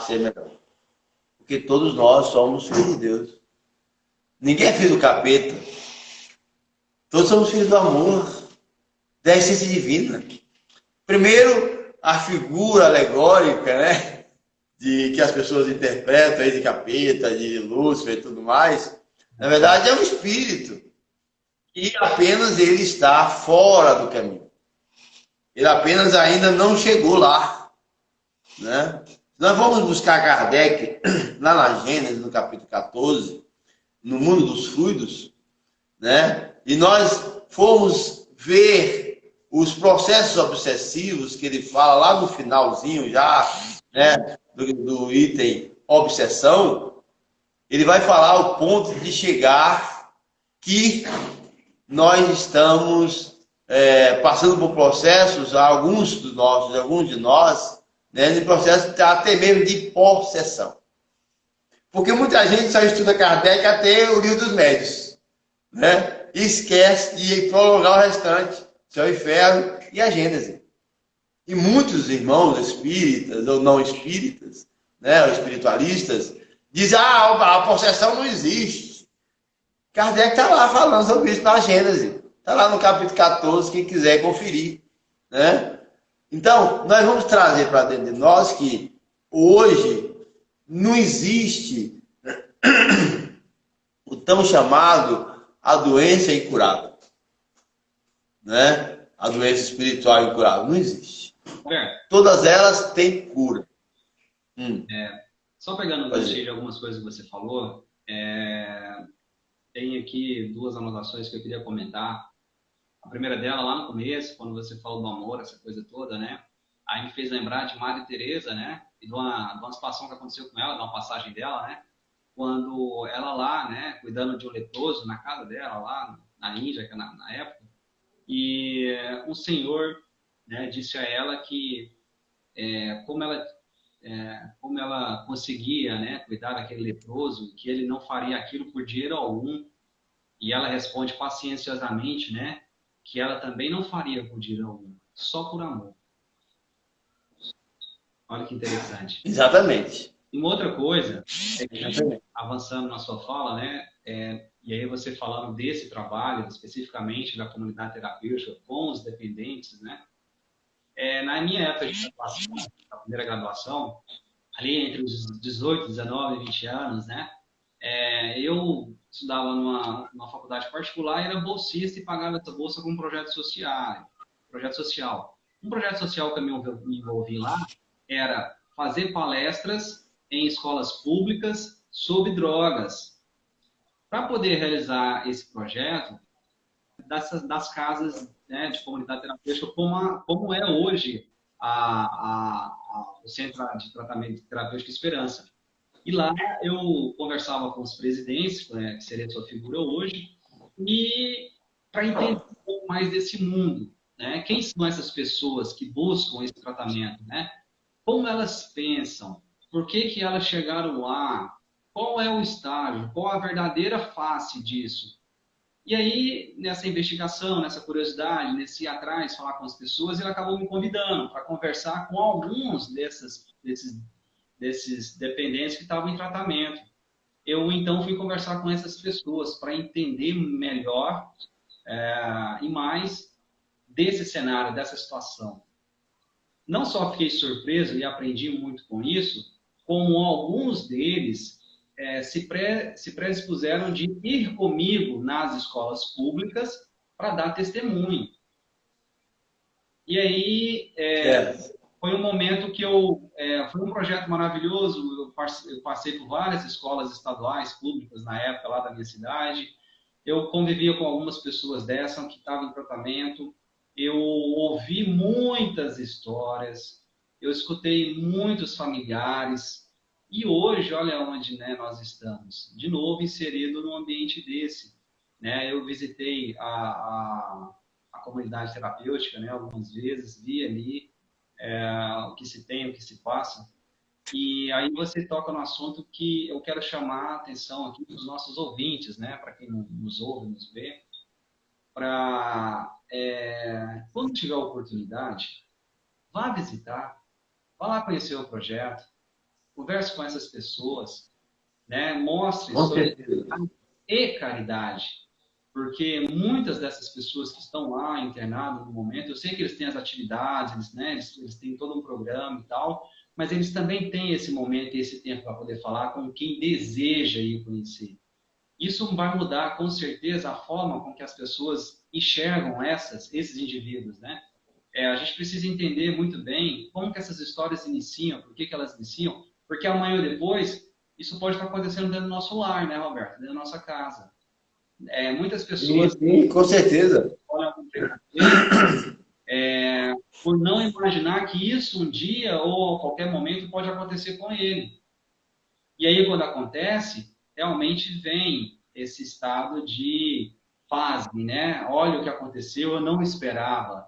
ser melhor. Porque todos nós somos filhos de Deus. Ninguém é filho do capeta. Todos somos filhos do amor, da essência divina. Primeiro, a figura alegórica, né, que as pessoas interpretam aí de capeta, de Lúcifer e tudo mais, na verdade é um espírito. E apenas ele está fora do caminho. Ele apenas ainda não chegou lá, né? Nós vamos buscar Kardec lá na Gênesis, no capítulo 14, no mundo dos fluidos, né? E nós fomos ver os processos obsessivos que ele fala lá no finalzinho já, né, do item obsessão. Ele vai falar o ponto de chegar que nós estamos passando por processos, alguns de nós, né, de processo até mesmo de possessão. Porque muita gente só estuda Kardec até o Livro dos Médios, né? E esquece de prolongar o restante, Céu e Inferno e a Gênese. E muitos irmãos espíritas ou não espíritas, né, ou espiritualistas, dizem, a possessão não existe. Kardec está lá falando sobre isso na Gênese. Está lá no capítulo 14, quem quiser conferir, né? Então, nós vamos trazer para dentro de nós que hoje não existe o tão chamado a doença incurável, né? A doença espiritual incurável. Não existe. Todas elas têm cura. Só pegando o gancho de algumas coisas que você falou, tem aqui duas anotações que eu queria comentar. a primeira dela lá no começo, quando você falou do amor, essa coisa toda, né? Aí me fez lembrar de Madre Teresa, né? E de uma situação que aconteceu com ela, de uma passagem dela, né? Quando ela lá, né, cuidando de um leproso na casa dela, lá na Índia, na época, e um senhor, né, disse a ela que como ela conseguia, né, cuidar daquele leproso, que ele não faria aquilo por dinheiro algum, e ela responde pacienciosamente, né, que ela também não faria por dinheiro algum, só por amor. Olha que interessante. Exatamente. E uma outra coisa, é que, avançando na sua fala, né, e aí você falando desse trabalho, especificamente da comunidade terapêutica com os dependentes, né, na minha época de graduação, na primeira graduação, ali entre os 18, 19 e 20 anos, né, eu estudava numa faculdade particular e era bolsista e pagava essa bolsa com um projeto social. Um projeto social que eu me envolvi lá era fazer palestras em escolas públicas sobre drogas. Para poder realizar esse projeto, das casas, né, de comunidade terapêutica, como é hoje o Centro de Tratamento Terapêutico Esperança. E lá eu conversava com os presidentes, né, que seria a sua figura hoje, e para entender um pouco mais desse mundo, né? Quem são essas pessoas que buscam esse tratamento, né? Como elas pensam? Por que elas chegaram lá? Qual é o estágio? Qual a verdadeira face disso? E aí, nessa investigação, nessa curiosidade, nesse ir atrás, falar com as pessoas, ele acabou me convidando para conversar com alguns desses dependentes que estavam em tratamento. Eu, então, fui conversar com essas pessoas para entender melhor e mais desse cenário, dessa situação. Não só fiquei surpreso e aprendi muito com isso, como alguns deles se predispuseram de ir comigo nas escolas públicas para dar testemunho. E aí foi um momento que foi um projeto maravilhoso. Eu passei por várias escolas estaduais, públicas na época lá da minha cidade. Eu convivia com algumas pessoas dessas que estavam em tratamento. Eu ouvi muitas histórias, eu escutei muitos familiares, e hoje, olha onde, né, nós estamos, de novo inserido num ambiente desse. Né? Eu visitei a comunidade terapêutica, né, algumas vezes, vi ali o que se tem, o que se passa, e aí você toca no assunto que eu quero chamar a atenção aqui dos nossos ouvintes, né, para quem nos ouve, nos vê, para, quando tiver a oportunidade, vá visitar, vá lá conhecer o projeto, converse com essas pessoas, né? Mostre solidariedade e caridade, porque muitas dessas pessoas que estão lá internadas no momento, eu sei que eles têm as atividades, né? Eles têm todo um programa e tal, mas eles também têm esse momento e esse tempo para poder falar com quem deseja ir conhecer. Isso vai mudar, com certeza, a forma com que as pessoas enxergam esses indivíduos, né? A gente precisa entender muito bem como que essas histórias iniciam, por que elas iniciam, porque amanhã ou depois, isso pode estar acontecendo dentro do nosso lar, né, Roberto? Dentro da nossa casa. Muitas pessoas... Sim, com certeza. Olham com por não imaginar que isso um dia ou a qualquer momento pode acontecer com ele. E aí, quando acontece, realmente vem esse estado de pasme, né? Olha o que aconteceu, eu não esperava.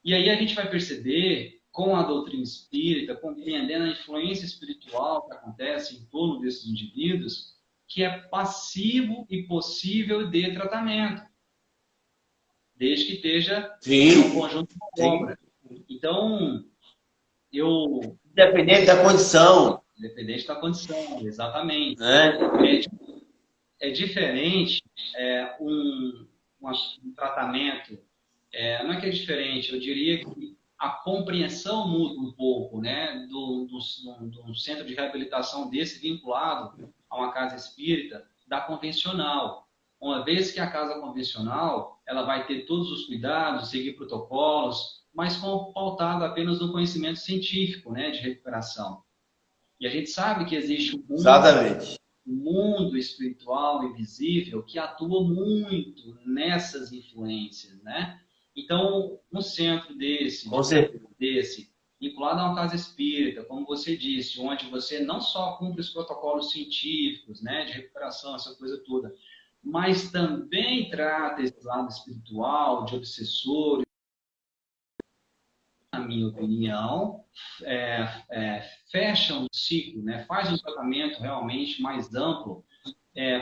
E aí a gente vai perceber, com a doutrina espírita, compreendendo a influência espiritual que acontece em torno desses indivíduos, que é passivo e possível de tratamento, desde que esteja um conjunto de obra. Então, independente da condição. Independente da condição, exatamente. Né? É diferente um tratamento, não é que é diferente, eu diria que a compreensão muda um pouco, né, do centro de reabilitação desse vinculado a uma casa espírita, da convencional. Uma vez que a casa convencional, ela vai ter todos os cuidados, seguir protocolos, mas pautado apenas no conhecimento científico, né, de recuperação. E a gente sabe que existe um mundo espiritual invisível que atua muito nessas influências, né? Então, um centro Com certeza. vinculado a uma casa espírita, como você disse, onde você não só cumpre os protocolos científicos, né, de recuperação, essa coisa toda, mas também trata esse lado espiritual, de obsessor, na minha opinião, fecha um ciclo, né, faz um tratamento realmente mais amplo,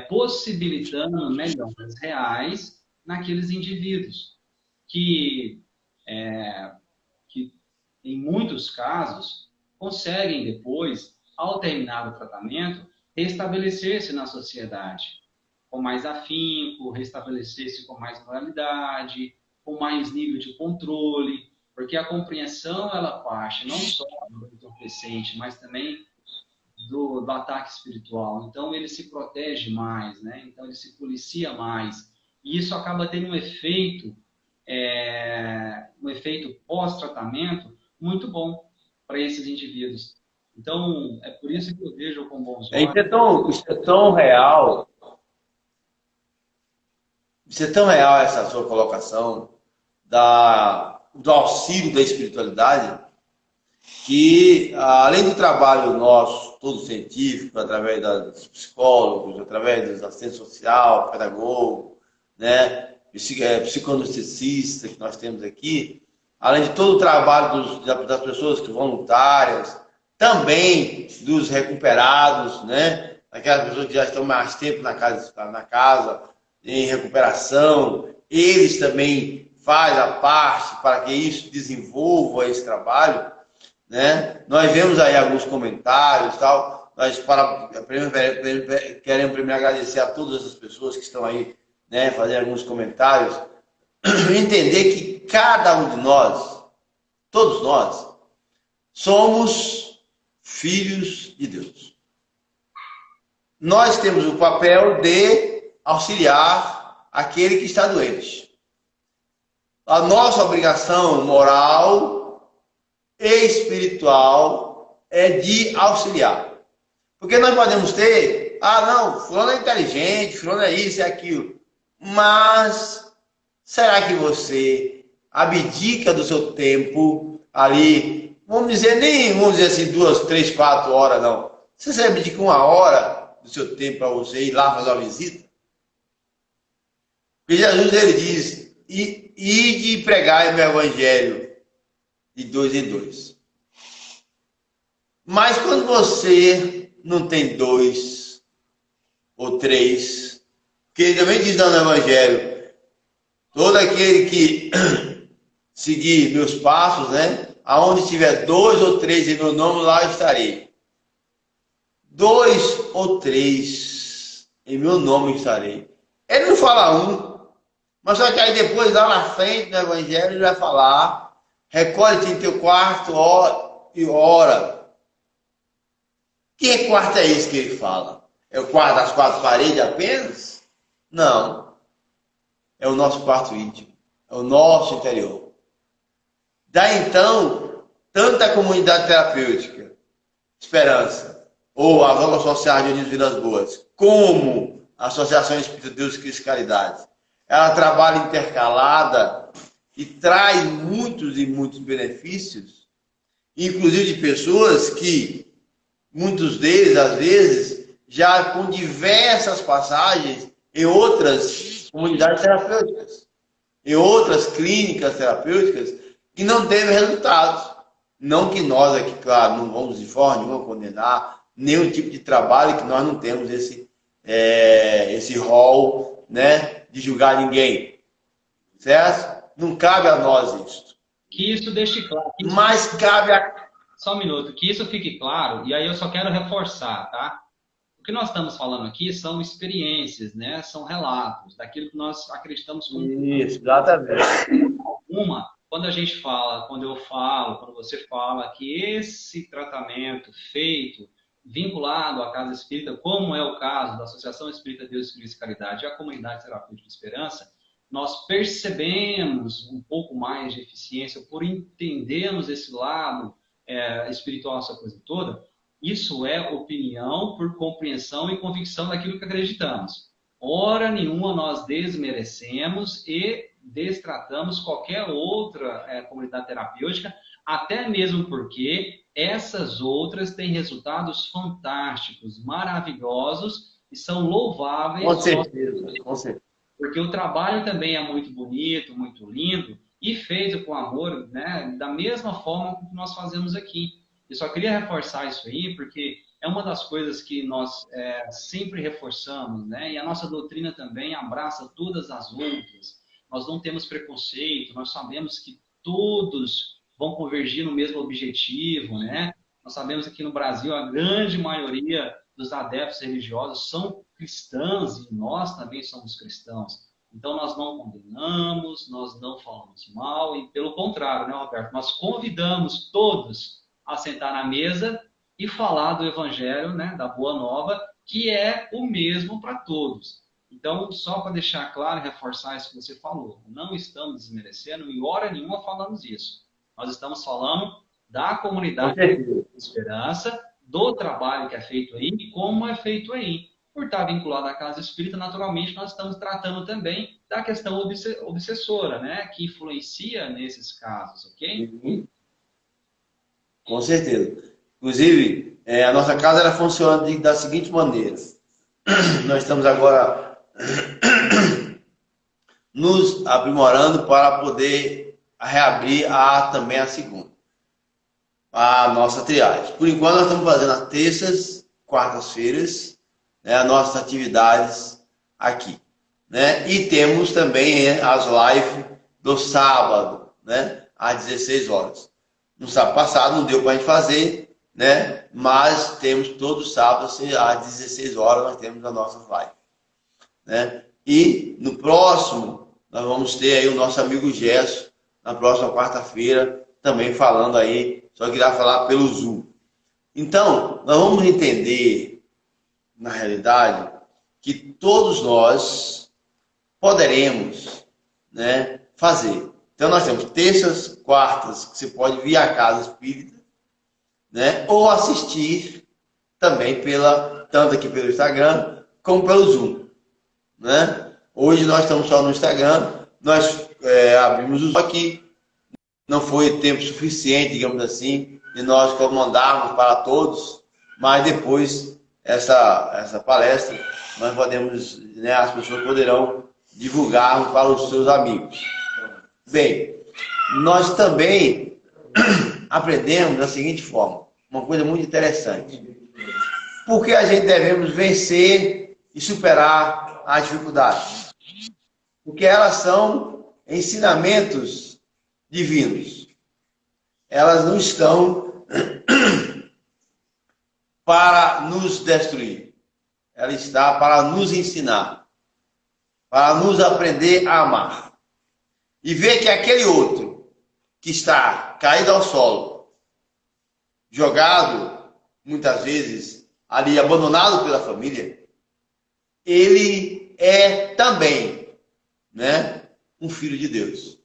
possibilitando melhoras reais naqueles indivíduos que em muitos casos, conseguem depois, ao terminar o tratamento, restabelecer-se na sociedade, com mais afinco, restabelecer-se com mais moralidade, com mais nível de controle, porque a compreensão, ela parte não só do entorpecente, mas também do ataque espiritual. Então, ele se protege mais, né? Então, ele se policia mais. E isso acaba tendo um efeito pós-tratamento muito bom para esses indivíduos. Então, é por isso que eu vejo com bons olhos. Isso é tão real. Isso é tão real, essa sua colocação do auxílio da espiritualidade, que além do trabalho nosso, todo científico, através dos psicólogos, através dos assistentes social, pedagogo, né, psicoanestesista que nós temos aqui, além de todo o trabalho das pessoas que voluntárias, também dos recuperados, né, aquelas pessoas que já estão mais tempo na casa em recuperação, eles também fazem a parte para que isso desenvolva esse trabalho, né? Nós vemos aí alguns comentários e tal. Nós queremos primeiro agradecer a todas as pessoas que estão aí, né, fazer alguns comentários. Entender que cada um de nós, todos nós, somos filhos de Deus. Nós temos o papel de auxiliar aquele que está doente. A nossa obrigação moral e espiritual é de auxiliar. Porque nós podemos ter, não, fulano é inteligente, fulano é isso e aquilo. Mas será que você abdica do seu tempo ali, vamos dizer assim, 2, 3, 4 horas, não. Você abdica 1 hora do seu tempo para você ir lá fazer uma visita? Porque Jesus, ele diz, e pregar o meu evangelho de 2 em 2. Mas quando você não tem 2 ou 3, que ele também diz no evangelho, todo aquele que seguir meus passos, né, aonde tiver 2 ou 3 em meu nome, lá estarei. 2 ou 3 em meu nome estarei. Ele não fala 1, mas só que aí depois, lá na frente do evangelho, ele vai falar, recolhe-te em teu quarto e ora. Que quarto é esse que ele fala? É o quarto das 4 paredes apenas? Não. É o nosso quarto íntimo. É o nosso interior. Daí então, tanto a comunidade terapêutica, Esperança, ou as obras sociais de Unidos Vilas Boas, como a Associação Espírita Deus e Cristo Caridade, ela trabalha intercalada e traz muitos e muitos benefícios, inclusive de pessoas que, muitos deles, às vezes, já com diversas passagens em outras comunidades terapêuticas, em outras clínicas terapêuticas, que não teve resultados. Não que nós aqui, claro, não vamos de forma nenhuma condenar nenhum tipo de trabalho, que nós não temos esse rol, né, de julgar ninguém. Certo? Não cabe a nós isso. Que isso deixe claro. Mas cabe a... Só um minuto, que isso fique claro, e aí eu só quero reforçar, tá? O que nós estamos falando aqui são experiências, né? São relatos daquilo que nós acreditamos como... Isso, exatamente. Quando quando você fala que esse tratamento feito, vinculado à Casa Espírita, como é o caso da Associação Espírita Deus e Cristo e Caridade e a Comunidade Terapêutica de Esperança, nós percebemos um pouco mais de eficiência por entendermos esse lado espiritual, essa coisa toda. Isso é opinião por compreensão e convicção daquilo que acreditamos. Ora nenhuma nós desmerecemos e destratamos qualquer outra comunidade terapêutica, até mesmo porque essas outras têm resultados fantásticos, maravilhosos e são louváveis. Com certeza, com certeza. Porque o trabalho também é muito bonito, muito lindo e feito com amor, né? Da mesma forma que nós fazemos aqui. Eu só queria reforçar isso aí, porque é uma das coisas que nós sempre reforçamos, né? E a nossa doutrina também abraça todas as outras. Nós não temos preconceito, nós sabemos que todos vão convergir no mesmo objetivo, né? Nós sabemos que aqui no Brasil a grande maioria dos adeptos religiosos são cristãos e nós também somos cristãos. Então nós não condenamos, nós não falamos mal e pelo contrário, né, Roberto? Nós convidamos todos a sentar na mesa e falar do Evangelho, né, da Boa Nova, que é o mesmo para todos. Então, só para deixar claro e reforçar isso que você falou, não estamos desmerecendo, em hora nenhuma falamos isso. Nós estamos falando da comunidade de esperança, do trabalho que é feito aí e como é feito aí. Por estar vinculado à casa espírita, naturalmente, nós estamos tratando também da questão obsessora, né, que influencia nesses casos, ok? Uhum. Com certeza. Inclusive, a nossa casa ela funciona da seguinte maneira. Nós estamos agora nos aprimorando para poder reabrir também a segunda, a nossa triagem. Por enquanto, nós estamos fazendo as terças, quartas-feiras, né, as nossas atividades aqui. Né? E temos também as lives do sábado, né, às 16 horas. No sábado passado não deu para a gente fazer, né? Mas temos todo sábado, assim, às 16 horas, nós temos as nossas lives. Né? E no próximo, nós vamos ter aí o nosso amigo Gerson, na próxima quarta-feira, também falando aí, só que irá falar pelo Zoom. Então, nós vamos entender, na realidade, que todos nós poderemos, né, fazer. Então, nós temos terças, quartas, que você pode vir à casa espírita, né, ou assistir também tanto aqui pelo Instagram, como pelo Zoom. Né? Hoje nós estamos só no Instagram, nós abrimos o Zoom aqui, não foi tempo suficiente, digamos assim, de nós comandarmos para todos, mas depois essa palestra nós podemos, né, as pessoas poderão divulgar para os seus amigos. Bem, nós também aprendemos da seguinte forma, uma coisa muito interessante. Por que a gente devemos vencer e superar as dificuldades? Porque elas são ensinamentos divinos. Elas não estão para nos destruir. Ela está para nos ensinar, para nos aprender a amar. E ver que aquele outro que está caído ao solo, jogado, muitas vezes, ali abandonado pela família, ele é também, né, um filho de Deus.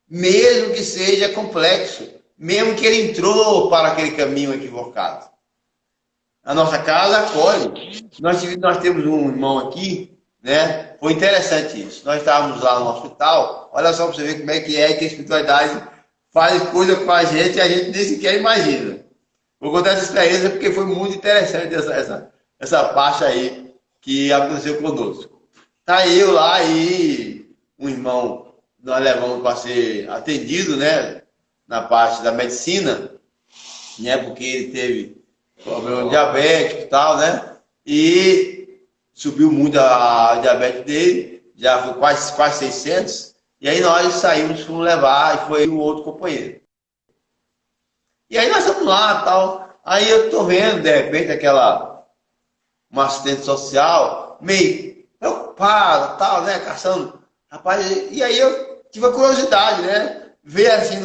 Mesmo que seja complexo, mesmo que ele entrou para aquele caminho equivocado. A nossa casa acolhe. Nós temos um irmão aqui, né? Foi interessante isso. Nós estávamos lá no hospital, olha só para você ver como é que a espiritualidade faz coisa com a gente e a gente nem sequer imagina. Vou contar essa experiência porque foi muito interessante essa parte aí que aconteceu conosco. Tá eu lá e um irmão, nós levamos para ser atendido, né? Na parte da medicina, né? Porque ele teve problema diabético e tal, né? E subiu muito a diabetes dele, já foi quase 600. E aí nós saímos, fomos levar, e foi o outro companheiro. E aí nós estamos lá, tal. Aí eu tô vendo, de repente, uma assistente social, meio preocupada, tal, né, caçando. Rapaz, e aí eu tive a curiosidade, né, ver assim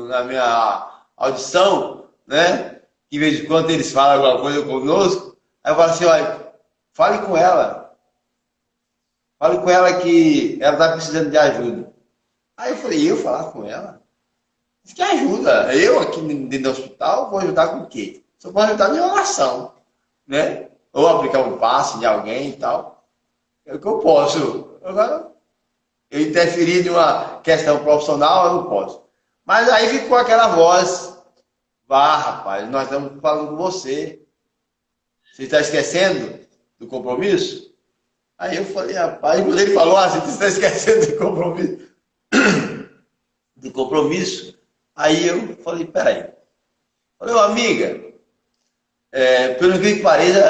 na minha audição, né, que de vez em quando eles falam alguma coisa conosco. Aí eu falo assim, olha, fale com ela. Fale com ela que ela está precisando de ajuda. Aí eu falei, eu falar com ela? Que ajuda? Eu aqui dentro do hospital vou ajudar com o quê? Só posso ajudar em oração, né? Ou aplicar um passe de alguém e tal. É o que eu posso. Agora, eu interferir em uma questão profissional, eu não posso. Mas aí ficou aquela voz, vá, rapaz, nós estamos falando com você. Você está esquecendo do compromisso? Aí eu falei, rapaz, quando ele falou assim, você está esquecendo do compromisso? Do compromisso? Aí eu falei, peraí. Falei, ô amiga, pelo que pareça,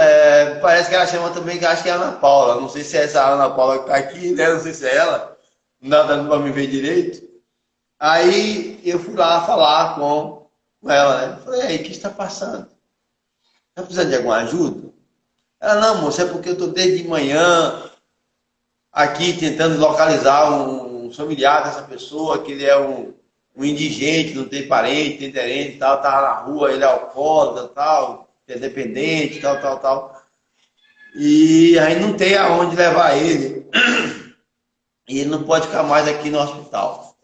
parece que ela chama também, que acho que é a Ana Paula. Não sei se é essa Ana Paula que está aqui, né? Não sei se é ela. Não dá dando para me ver direito. Aí eu fui lá falar com ela, né? Falei, aí, o que está passando? Está precisando de alguma ajuda? Ela, não, moça, é porque eu estou desde de manhã aqui tentando localizar um familiar dessa pessoa, que ele é um indigente, não tem parente, tem terente, tal, tá na rua, ele é alcoólatra, tal, é dependente, tal. E aí não tem aonde levar ele. E ele não pode ficar mais aqui no hospital,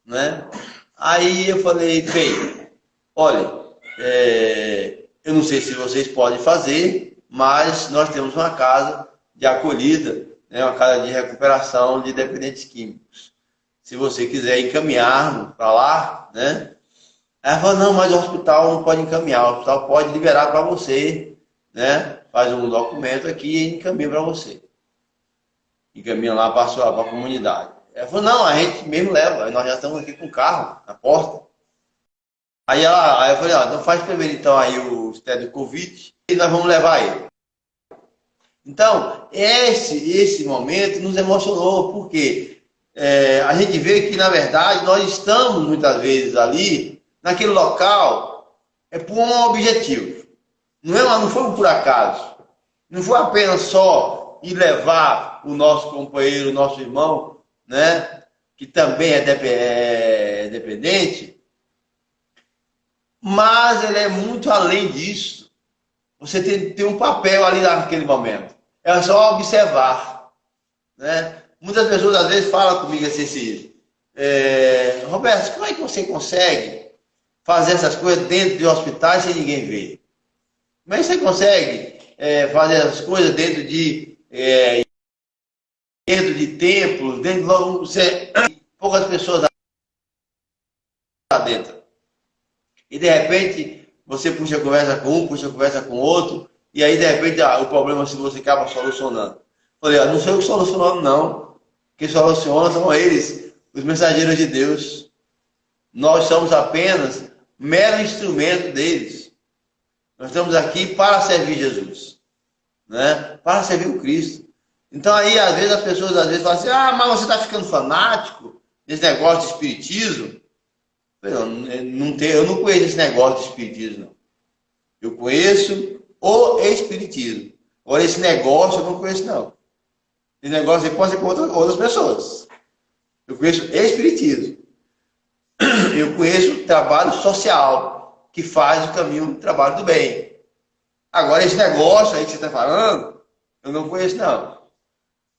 né? Aí eu falei, bem, olha, eu não sei se vocês podem fazer, mas nós temos uma casa de acolhida, né, uma casa de recuperação de dependentes químicos. Se você quiser encaminhar para lá, né? Ela falou, não, mas o hospital não pode encaminhar, o hospital pode liberar para você, né? Faz um documento aqui e encaminha para você. Encaminha lá para a comunidade. Ela falou, não, a gente mesmo leva, nós já estamos aqui com o carro na porta. Aí eu falei, então faz primeiro então aí o teste do Covid e nós vamos levar ele. Então, esse momento nos emocionou, porque a gente vê que, na verdade, nós estamos muitas vezes ali, naquele local, por um objetivo. Não foi por acaso. Não foi apenas só ir levar o nosso companheiro, o nosso irmão, né, que também é dependente, mas ele é muito além disso. Você tem um papel ali naquele momento. É só observar, né? Muitas pessoas às vezes falam comigo assim, Roberto, como é que você consegue fazer essas coisas dentro de hospitais sem ninguém ver? Como é que você consegue fazer essas coisas dentro de templos, poucas pessoas lá dentro? E de repente você puxa conversa com um, puxa conversa com outro, e aí de repente o problema se você acaba solucionando. Falei, não sou eu que solucionando, não. Quem soluciona são eles, os mensageiros de Deus. Nós somos apenas mero instrumento deles. Nós estamos aqui para servir Jesus, né? Para servir o Cristo. Então aí às vezes as pessoas falam assim, mas você está ficando fanático nesse negócio de espiritismo. Eu não conheço esse negócio de espiritismo, não. Eu conheço o espiritismo. Agora, esse negócio eu não conheço, não. Esse negócio aí pode ser com outras pessoas. Eu conheço espiritismo. Eu conheço o trabalho social, que faz o caminho do trabalho do bem. Agora, esse negócio aí que você está falando, eu não conheço, não.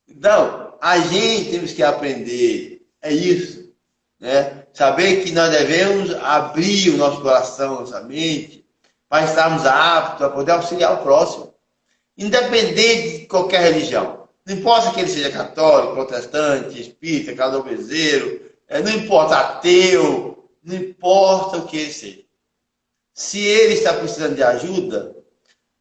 Então, a gente temos que aprender. É isso, né? Saber que nós devemos abrir o nosso coração, nossa mente, para estarmos aptos a poder auxiliar o próximo. Independente de qualquer religião. Não importa que ele seja católico, protestante, espírita, candomblé, não importa, ateu, não importa o que ele seja. Se ele está precisando de ajuda,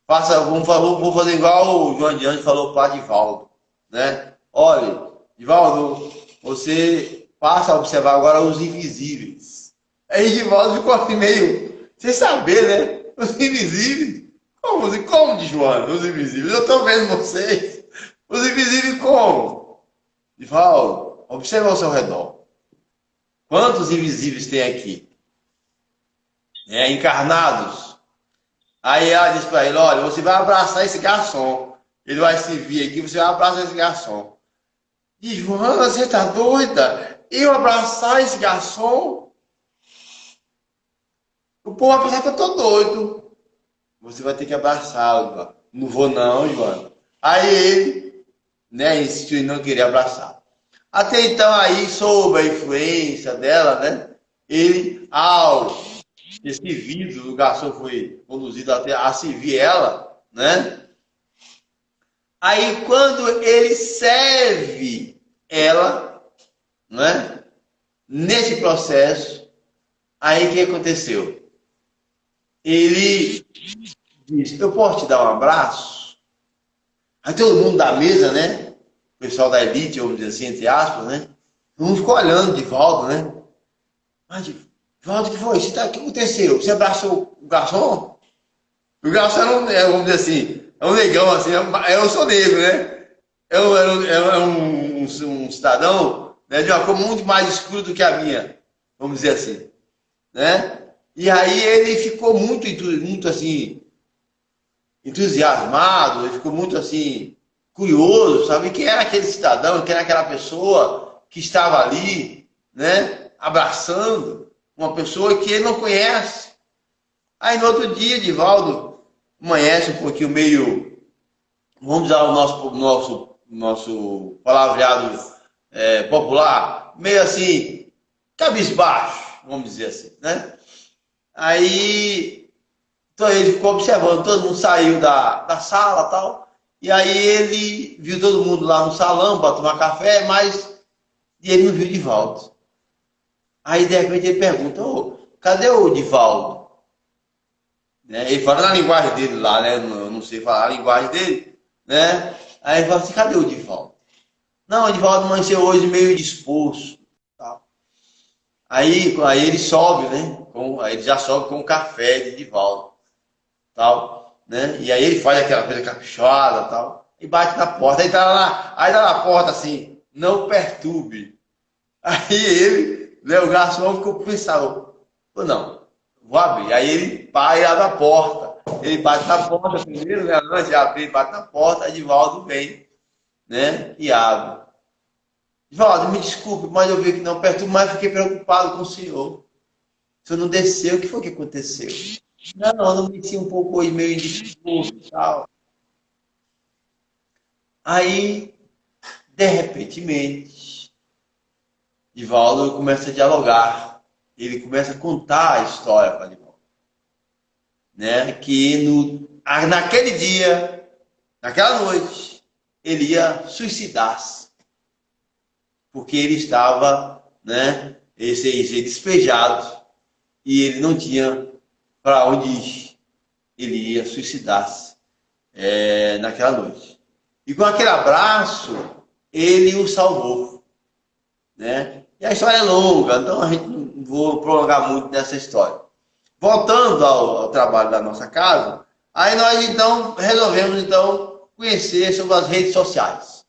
vou fazer igual o João de Anjos falou para Divaldo, né? Olha, Divaldo, você passa a observar agora os invisíveis. Aí Divaldo ficou assim meio, sem saber, né? Os invisíveis? Como de João? Os invisíveis? Eu estou vendo vocês. Os invisíveis como? Divaldo, observa ao seu redor. Quantos invisíveis tem aqui? Encarnados. Aí ela diz para ele, olha, você vai abraçar esse garçom. Ele vai se vir aqui, você vai abraçar esse garçom. Diz, Joana, você está doida? Eu abraçar esse garçom? O povo vai pensar que eu estou doido. Você vai ter que abraçá-lo. Não vou não, Joana. Aí ele, né, insistiu em não querer abraçar. Até então, aí, sob a influência dela, né, ele, ao ter servido, o garçom foi conduzido até a servir ela, né? Aí, quando ele serve ela, não é? Nesse processo, aí o que aconteceu? Ele disse, eu posso te dar um abraço? Aí todo mundo da mesa, né? O pessoal da elite, vamos dizer assim, entre aspas, né? Todo mundo ficou olhando de volta, né? Mas, Divaldo, o que foi? O que aconteceu? Você abraçou o garçom? O garçom vamos dizer assim, é um negão, assim, eu sou negro, né? Um cidadão, né, de uma cor muito mais escura do que a minha, vamos dizer assim, né? E aí ele ficou muito assim, entusiasmado, ele ficou muito assim, curioso, sabe? Quem era aquele cidadão, quem era aquela pessoa que estava ali, né? Abraçando uma pessoa que ele não conhece. Aí no outro dia, Divaldo amanhece um pouquinho meio, vamos usar o nosso palavreado popular, meio assim, cabisbaixo, vamos dizer assim, né? Aí, então ele ficou observando, todo mundo saiu da sala e tal, e aí ele viu todo mundo lá no salão para tomar café, mas ele não viu o Divaldo. Aí de repente ele pergunta, cadê o Divaldo? Né? Ele fala na linguagem dele lá, né? Eu não sei falar a linguagem dele, né? Aí ele fala assim, cadê o Divaldo? Não, o Divaldo amanheceu hoje meio disposto. Tal. Aí ele sobe, né? Aí ele já sobe com o café de Divaldo. Tal, né? E aí ele faz aquela coisa caprichosa tal, e bate na porta. Aí tá na porta assim, não perturbe. Aí ele, né, o garçom ficou pensando, não, vou abrir. Aí ele abre a porta. Ele bate na porta primeiro, né? Antes de abrir, bate na porta, aí Divaldo vem, né? E abre. Divaldo, me desculpe, mas eu vi que não perturba, mas fiquei preocupado com o senhor. O senhor não desceu, o que foi que aconteceu? Não me senti um pouco hoje meio indisposto e tal. Aí, de repentemente, Divaldo começa a dialogar. Ele começa a contar a história para Divaldo. Né? Que naquele dia, naquela noite, ele ia suicidar-se. Porque ele estava, né, ia ser despejado e ele não tinha para onde ir. Ele ia suicidar-se naquela noite. E com aquele abraço, ele o salvou. Né? E a história é longa, então a gente não vou prolongar muito nessa história. Voltando ao trabalho da nossa casa, aí nós então resolvemos conhecer sobre as redes sociais.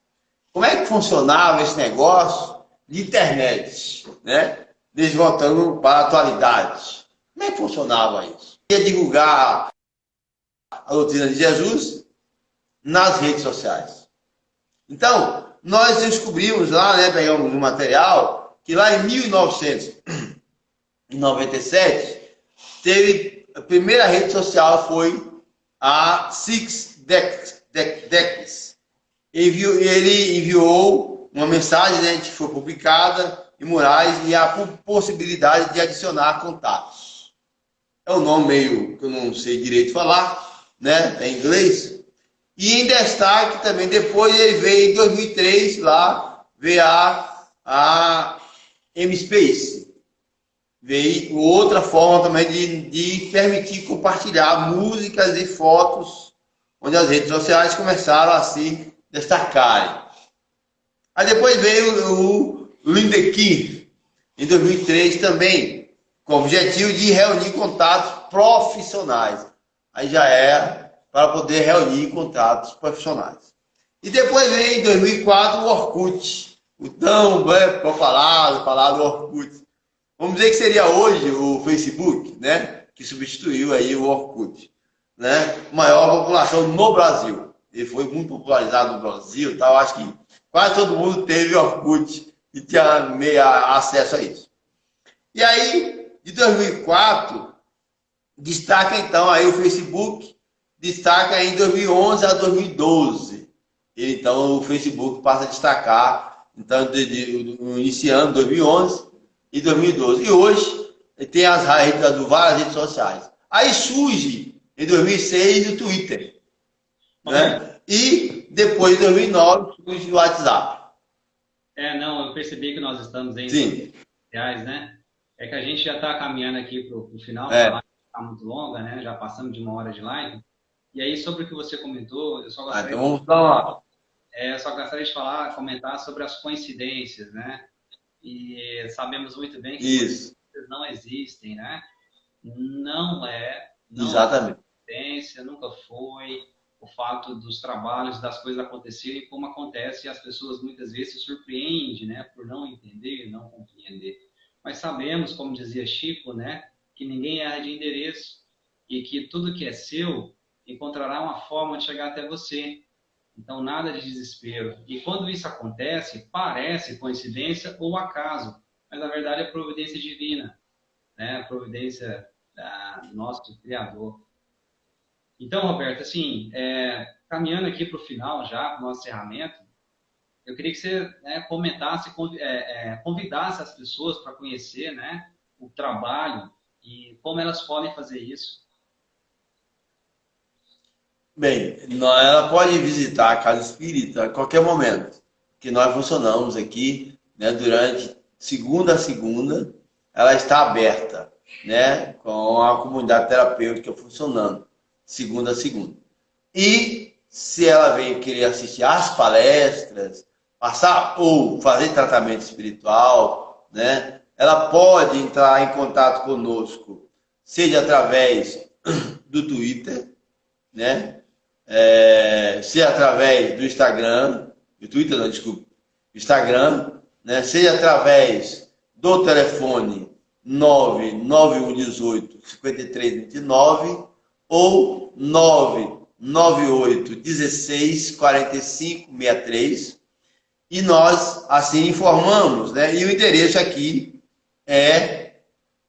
Como é que funcionava esse negócio de internet, né? Desde voltando para a atualidade. Como é que funcionava isso? Ia divulgar a doutrina de Jesus nas redes sociais. Então, nós descobrimos lá, né, pegamos um material, que lá em 1997, teve, a primeira rede social foi a Six Decks. Ele enviou uma mensagem, né, que foi publicada em Moraes e a possibilidade de adicionar contatos. É um nome meio que eu não sei direito falar, né, em inglês. E em destaque também, depois ele veio em 2003, lá veio a MSpace. Veio outra forma também de permitir compartilhar músicas e fotos, onde as redes sociais começaram a se destacarem. Aí depois veio o LinkedIn, em 2003 também, com o objetivo de reunir contatos profissionais. Aí já era para poder reunir contatos profissionais. E depois veio em 2004 o Orkut, o tão falado Orkut. Vamos dizer que seria hoje o Facebook, né? Que substituiu aí o Orkut, né? Maior população no Brasil. Ele foi muito popularizado no Brasil, tal. Acho que quase todo mundo teve Orkut e tinha meio acesso a isso. E aí, de 2004, destaca então aí o Facebook, destaca em 2011 a 2012. Então o Facebook passa a destacar, então iniciando 2011 e 2012. E hoje tem várias redes sociais. Aí surge em 2006 o Twitter, né? E depois, em 2009, surge o WhatsApp. Não, eu percebi que nós estamos em Sim. reais, né? É que a gente já está caminhando aqui para o final, a É. live está muito longa, né? Já passamos de 1 hora de live. E aí, sobre o que você comentou, eu só Então gostaria, vamos dar uma... de falar, comentar sobre as coincidências, né? E sabemos muito bem que Isso, coincidências não existem, né? Não não é exatamente. coincidência, nunca foi o fato dos trabalhos, das coisas acontecerem como acontece, e as pessoas muitas vezes se surpreendem, né? Por não entender, não compreender. Mas sabemos, como dizia Chico, né? Que ninguém erra de endereço e que tudo que é seu encontrará uma forma de chegar até você. Então, nada de desespero. E quando isso acontece, parece coincidência ou acaso, mas na verdade é providência divina, né? A providência do nosso Criador. Então, Roberto, assim, caminhando aqui para o final já, para o nosso encerramento, eu queria que você, né, comentasse, convidasse as pessoas para conhecer, né, o trabalho e como elas podem fazer isso. Bem, ela pode visitar a Casa Espírita a qualquer momento, que nós funcionamos aqui, né, durante segunda a segunda, ela está aberta, né, com a comunidade terapêutica funcionando, segunda a segunda. E se ela vem querer assistir às palestras, passar ou fazer tratamento espiritual, né, ela pode entrar em contato conosco, seja através do Twitter, né, seja através do Instagram, do Twitter, não, desculpa, Instagram, né, seja através do telefone 99118 5329 ou 998 16 45 63, e nós assim informamos, né? E o endereço aqui é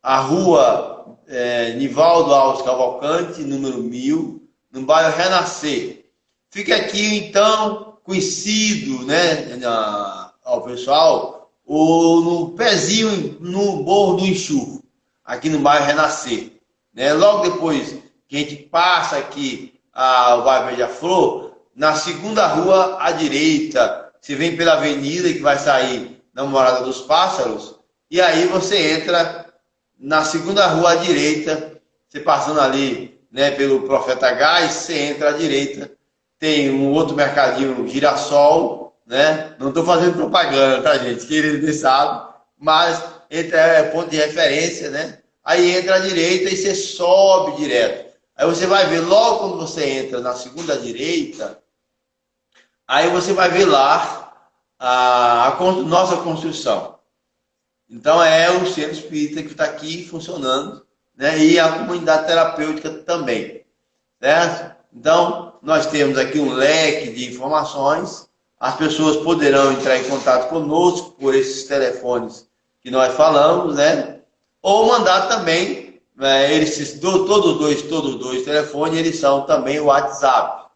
a rua Nivaldo Alves Cavalcante, número 1000, no bairro Renascer. Fica aqui, então, conhecido, né, ao pessoal, no pezinho, no Morro do Enxurro, aqui no bairro Renascer. Né? Logo depois que a gente passa aqui o bairro Beija-Flor, na segunda rua à direita, você vem pela avenida que vai sair na Morada dos Pássaros, e aí você entra na segunda rua à direita, você passando ali, né, pelo Profeta Gás, você entra à direita, tem um outro mercadinho, Girassol, né? Não estou fazendo propaganda, tá, gente? Quem ele sabe, mas é ponto de referência, né? Aí entra à direita e você sobe direto. Aí você vai ver, logo quando você entra na segunda direita, aí você vai ver lá a nossa construção. Então é o centro espírita que está aqui funcionando, né? E a comunidade terapêutica também, certo? Então nós temos aqui um leque de informações. As pessoas poderão entrar em contato conosco por esses telefones que nós falamos, né? Ou mandar também, todos os dois telefones, eles são também o WhatsApp,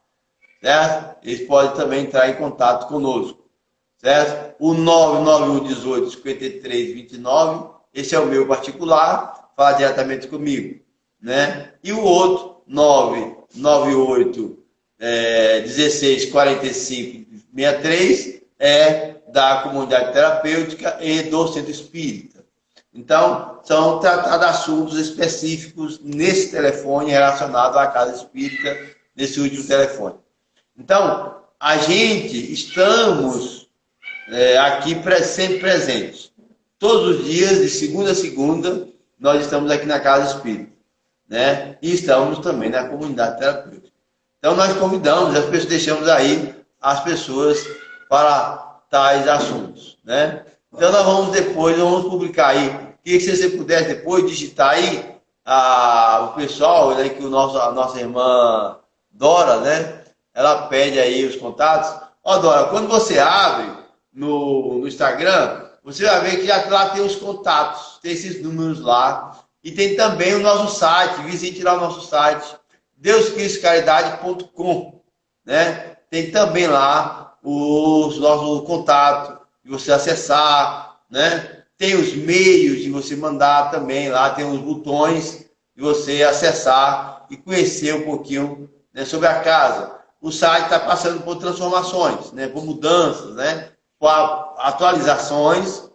certo? Eles podem também entrar em contato conosco, certo? O 99118 5329, esse é o meu particular, fala diretamente comigo, né? E o outro, 998 16 45 63, é da comunidade terapêutica e do centro espírita. Então, são tratados assuntos específicos nesse telefone relacionado à casa espírita, nesse último telefone. Então, a gente estamos aqui sempre presentes. Todos os dias, de segunda a segunda, nós estamos aqui na casa espírita, né? E estamos também na comunidade terapêutica. Então, nós convidamos, deixamos aí as pessoas para tais assuntos, né? Então, nós vamos publicar aí. Queria que você pudesse depois digitar aí o pessoal, né, que a nossa irmã Dora, né? Ela pede aí os contatos. Ó, Dora, quando você abre no Instagram, você vai ver que lá tem os contatos, tem esses números lá. E tem também o nosso site, visite lá o nosso site, deuscriscaridade.com, né? Tem também lá o nosso contato, de você acessar, né? Tem os meios de você mandar também lá, tem os botões de você acessar e conhecer um pouquinho, né, sobre a casa. O site está passando por transformações, né, por mudanças, né? atualizações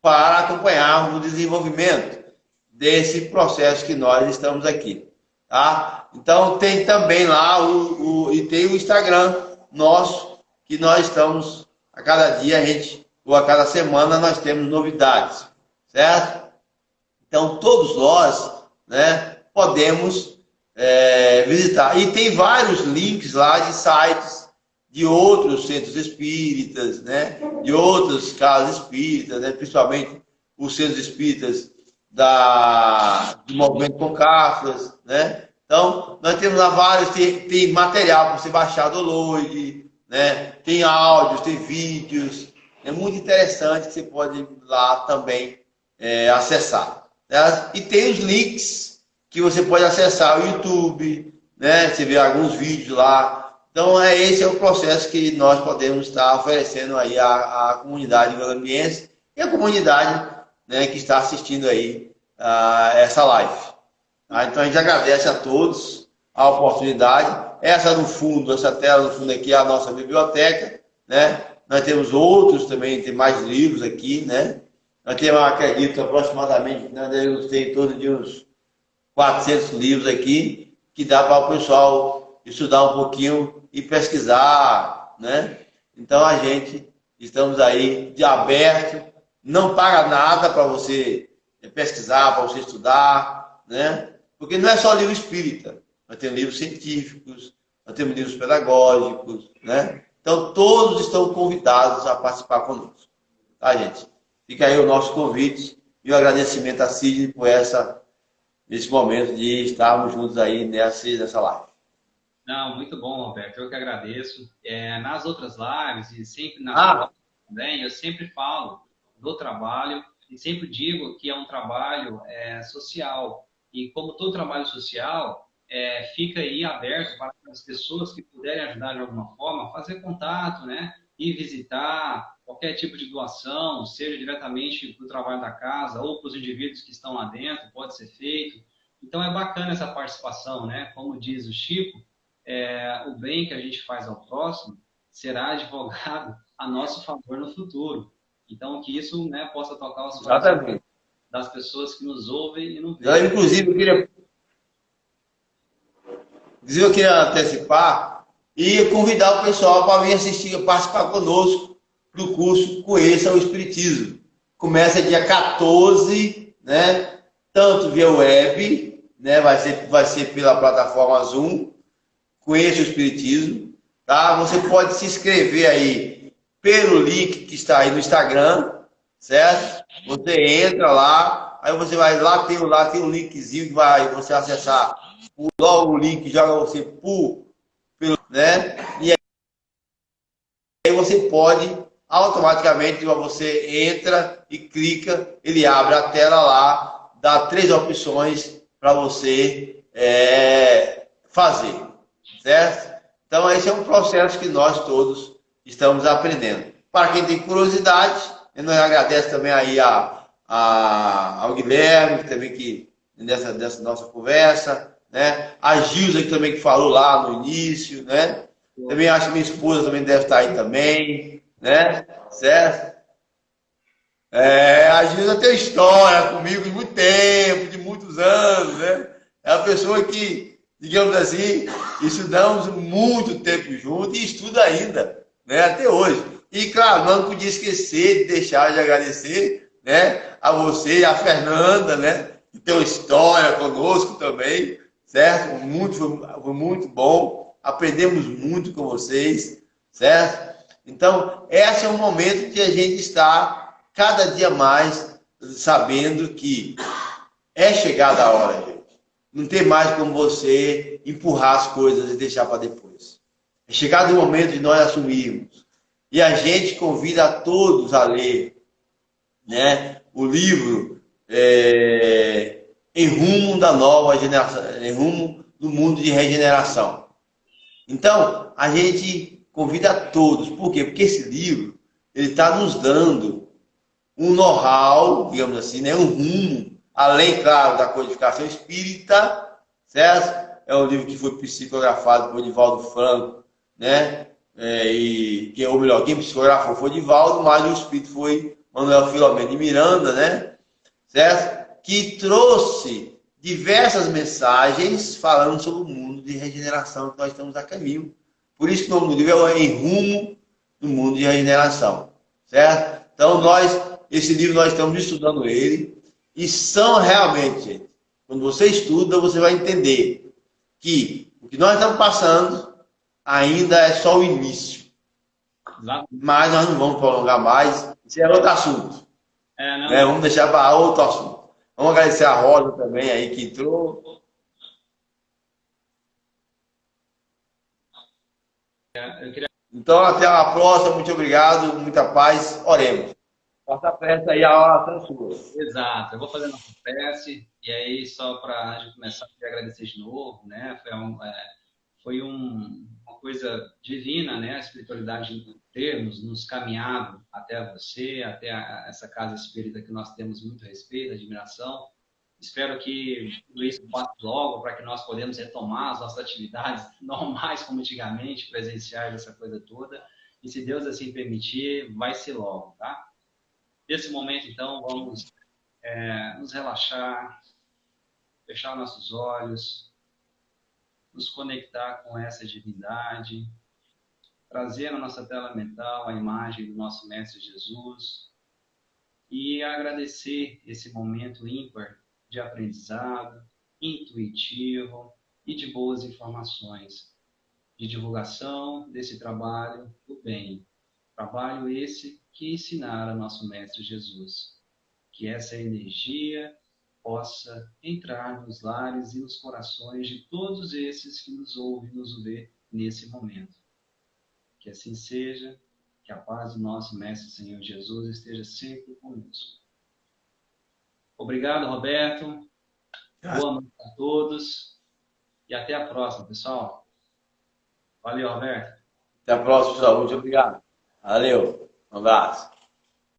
para acompanharmos o desenvolvimento desse processo que nós estamos aqui. Tá? Então tem também lá e tem o Instagram nosso, que nós estamos, a cada dia ou a cada semana nós temos novidades, certo? Então todos nós, né, podemos visitar. E tem vários links lá de sites de outros centros espíritas, né, de outras casas espíritas, né, principalmente os centros espíritas do Movimento Concafras, né? Então, nós temos lá vários, tem material para você baixar download, né? Tem áudios, tem vídeos, é muito interessante que você pode lá também acessar. Né? E tem os links que você pode acessar o YouTube, né? Você vê alguns vídeos lá. Então, esse é o processo que nós podemos estar oferecendo aí à comunidade violambiense e à comunidade, né, que está assistindo aí essa live. Tá? Então a gente agradece a todos a oportunidade. Essa no fundo, essa tela no fundo aqui é a nossa biblioteca, né? Nós temos outros também, tem mais livros aqui, né? Nós temos, acredito, aproximadamente, nós devemos ter em torno de uns 400 livros aqui, que dá para o pessoal estudar um pouquinho e pesquisar, né? Então a gente estamos aí de aberto, não paga nada para você pesquisar, para você estudar, né? Porque não é só livro espírita, nós temos livros científicos, nós temos livros pedagógicos, né? Então todos estão convidados a participar conosco, tá, gente? Fica aí o nosso convite e o agradecimento a Sidney por esse momento de estarmos juntos aí nessa live. Não, muito bom, Roberto. Eu que agradeço. Nas outras lives e sempre nas também, eu sempre falo do trabalho e sempre digo que é um trabalho social. E como todo trabalho social, fica aí aberto para as pessoas que puderem ajudar de alguma forma, fazer contato, né? Ir visitar, qualquer tipo de doação, seja diretamente para o trabalho da casa ou para os indivíduos que estão lá dentro, pode ser feito. Então é bacana essa participação, né? Como diz o Chico, o bem que a gente faz ao próximo será advogado a nosso favor no futuro. Então que isso, né, possa tocar os corações das pessoas que nos ouvem e nos veem. Inclusive, eu queria antecipar e convidar o pessoal para vir assistir, participar conosco do curso Conheça o Espiritismo. Começa dia 14, né? Tanto via web, né? Vai ser pela plataforma Zoom. Conheça o Espiritismo, tá? Você pode se inscrever aí pelo link que está aí no Instagram, certo? Você entra lá, aí você vai lá, tem um linkzinho que vai você acessar logo o link, joga você né? E aí você pode automaticamente, você entra e clica, ele abre a tela lá, dá 3 opções para você fazer, certo? Então esse é um processo que nós todos estamos aprendendo. Para quem tem curiosidade, eu agradeço também aí ao Guilherme, também que dessa nossa conversa, né? A Gilza que também que falou lá no início, né? Também acho que minha esposa também deve estar aí também, né? Certo? A Gilza tem história comigo de muito tempo, de muitos anos, né? É uma pessoa que, digamos assim, estudamos muito tempo junto e estuda ainda, né? Até hoje. E, claro, não podia esquecer de deixar de agradecer, né? A você e a Fernanda, né? Que tem uma história conosco também, certo? Foi muito bom. Aprendemos muito com vocês, certo? Então, esse é o momento que a gente está cada dia mais sabendo que é chegada a hora, gente. Não tem mais como você empurrar as coisas e deixar para depois. É chegado o momento de nós assumirmos. E a gente convida a todos a ler, né, o livro Em Rumo da Nova Geração, Em Rumo do Mundo de Regeneração. Então, a gente convida a todos. Por quê? Porque esse livro ele está nos dando um know-how, digamos assim, né, um rumo, além, claro, da codificação espírita, certo? É um livro que foi psicografado por Divaldo Franco, né? ou melhor, quem psicografou foi Divaldo, mas o espírito foi Manuel Filomeno de Miranda, né? Certo? Que trouxe diversas mensagens falando sobre o mundo de regeneração que nós estamos a caminho. Por isso que o nome do livro é Em Rumo no Mundo de Regeneração. Certo? Então, esse livro nós estamos estudando ele, e são realmente, gente, quando você estuda, você vai entender que o que nós estamos passando ainda é só o início. Exato. Mas nós não vamos prolongar mais, isso é outro assunto. Não. Vamos deixar para outro assunto. Vamos agradecer a Rosa também aí que entrou. Então, até a próxima. Muito obrigado. Muita paz. Oremos. Faça a prece aí, a oração sua. Exato. Eu vou fazer nossa prece. E aí, só para a gente começar, eu queria agradecer de novo, né? Foi uma coisa divina, né? A espiritualidade termos nos caminhado até você, até essa casa espírita que nós temos muito respeito, admiração. Espero que tudo isso passe logo para que nós podemos retomar as nossas atividades normais como antigamente, presenciais, essa coisa toda. E se Deus assim permitir, vai ser logo, tá? Nesse momento, então, vamos nos relaxar, fechar nossos olhos, nos conectar com essa divindade, trazer na nossa tela mental a imagem do nosso Mestre Jesus e agradecer esse momento ímpar de aprendizado, intuitivo e de boas informações, de divulgação desse trabalho do bem. Trabalho esse que ensinara nosso Mestre Jesus. Que essa energia possa entrar nos lares e nos corações de todos esses que nos ouvem e nos vê nesse momento. Que assim seja, que a paz do nosso Mestre Senhor Jesus esteja sempre conosco. Obrigado, Roberto. Boa noite a todos. E até a próxima, pessoal. Valeu, Roberto. Até a próxima, pessoal. Muito obrigado. Valeu. Um abraço.